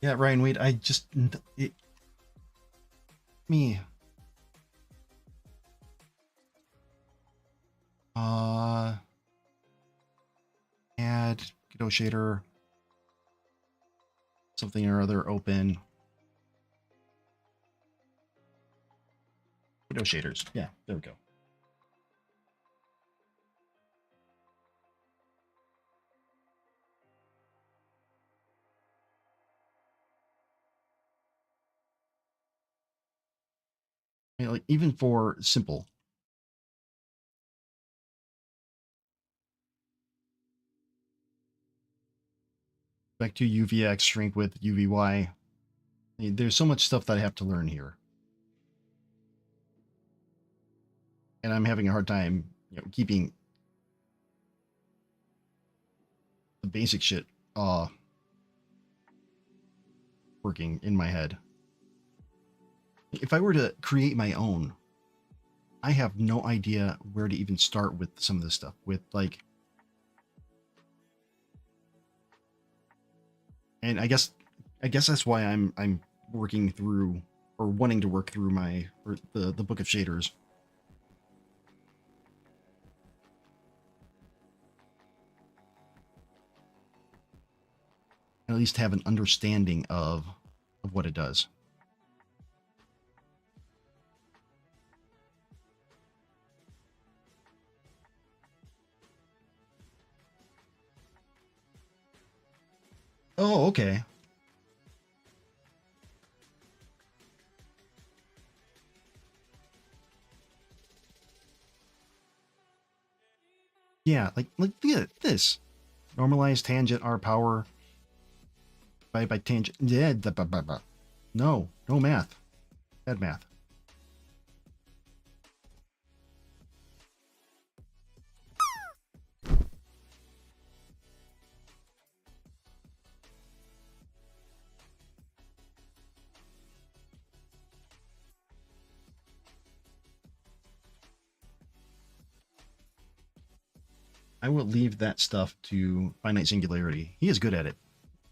yeah, Ryan Wade, I just me add Godot shader something or other open Godot shaders. Yeah, there we go. I mean, like even for simple. Back to UVX shrink with UVY. I mean, there's so much stuff that I have to learn here. And I'm having a hard time, keeping the basic shit working in my head. If I were to create my own, I have no idea where to even start with some of this stuff. With like, and I guess that's why I'm working through or wanting to work through the book of shaders. At least have an understanding of what it does. Oh, okay. Yeah, like look at this. Normalized tangent R power by tangent. Yeah, no math. Bad math. I will leave that stuff to Finite Singularity. He is good at it.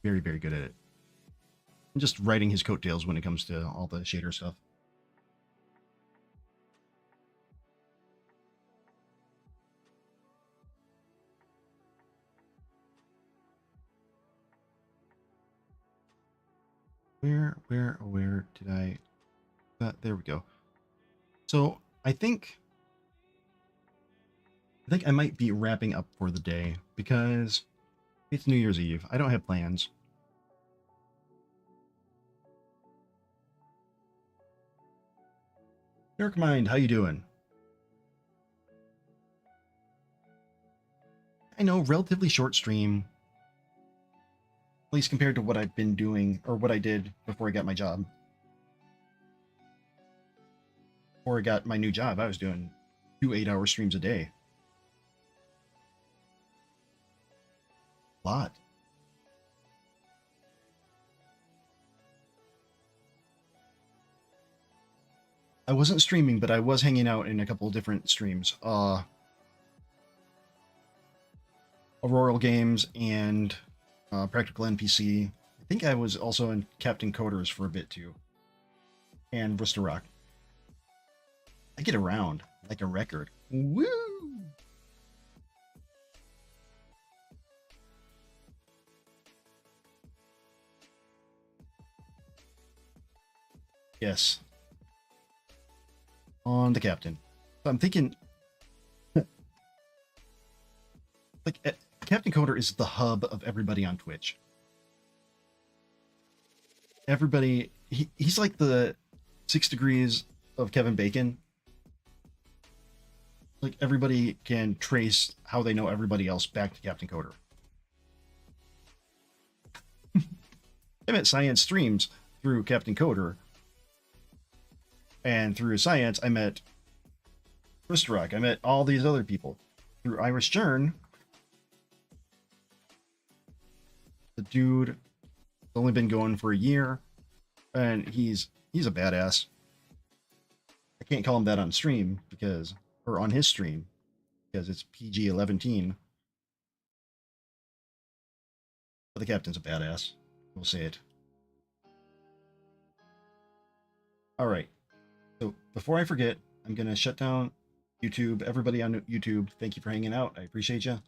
Very, very good at it. I'm just writing his coattails when it comes to all the shader stuff. Where did I... there we go. So I think I might be wrapping up for the day because It's New Year's Eve. I don't have plans. Dark Mind, how you doing? I know, relatively short stream. At least compared to what I've been doing, or what I did before I got my job. Before I got my new job, I was doing 2 8-hour streams a day. A lot. I wasn't streaming, but I was hanging out in a couple of different streams. Auroral Games and Practical NPC. I think I was also in Captain Coders for a bit too. And Bristol Rock. I get around like a record. Woo! Yes. On the captain. So I'm thinking, like, Captain Coder is the hub of everybody on Twitch. Everybody, he's like the 6 degrees of Kevin Bacon. Like, everybody can trace how they know everybody else back to Captain Coder. I met Science streams through Captain Coder. And through Science, I met Ristrock. I met all these other people. Through Irish Jern, the dude has only been going for a year, and he's a badass. I can't call him that on stream because, or on his stream, because it's PG-11. But the captain's a badass. We'll say it. All right. So before I forget, I'm going to shut down YouTube. Everybody on YouTube, thank you for hanging out. I appreciate you.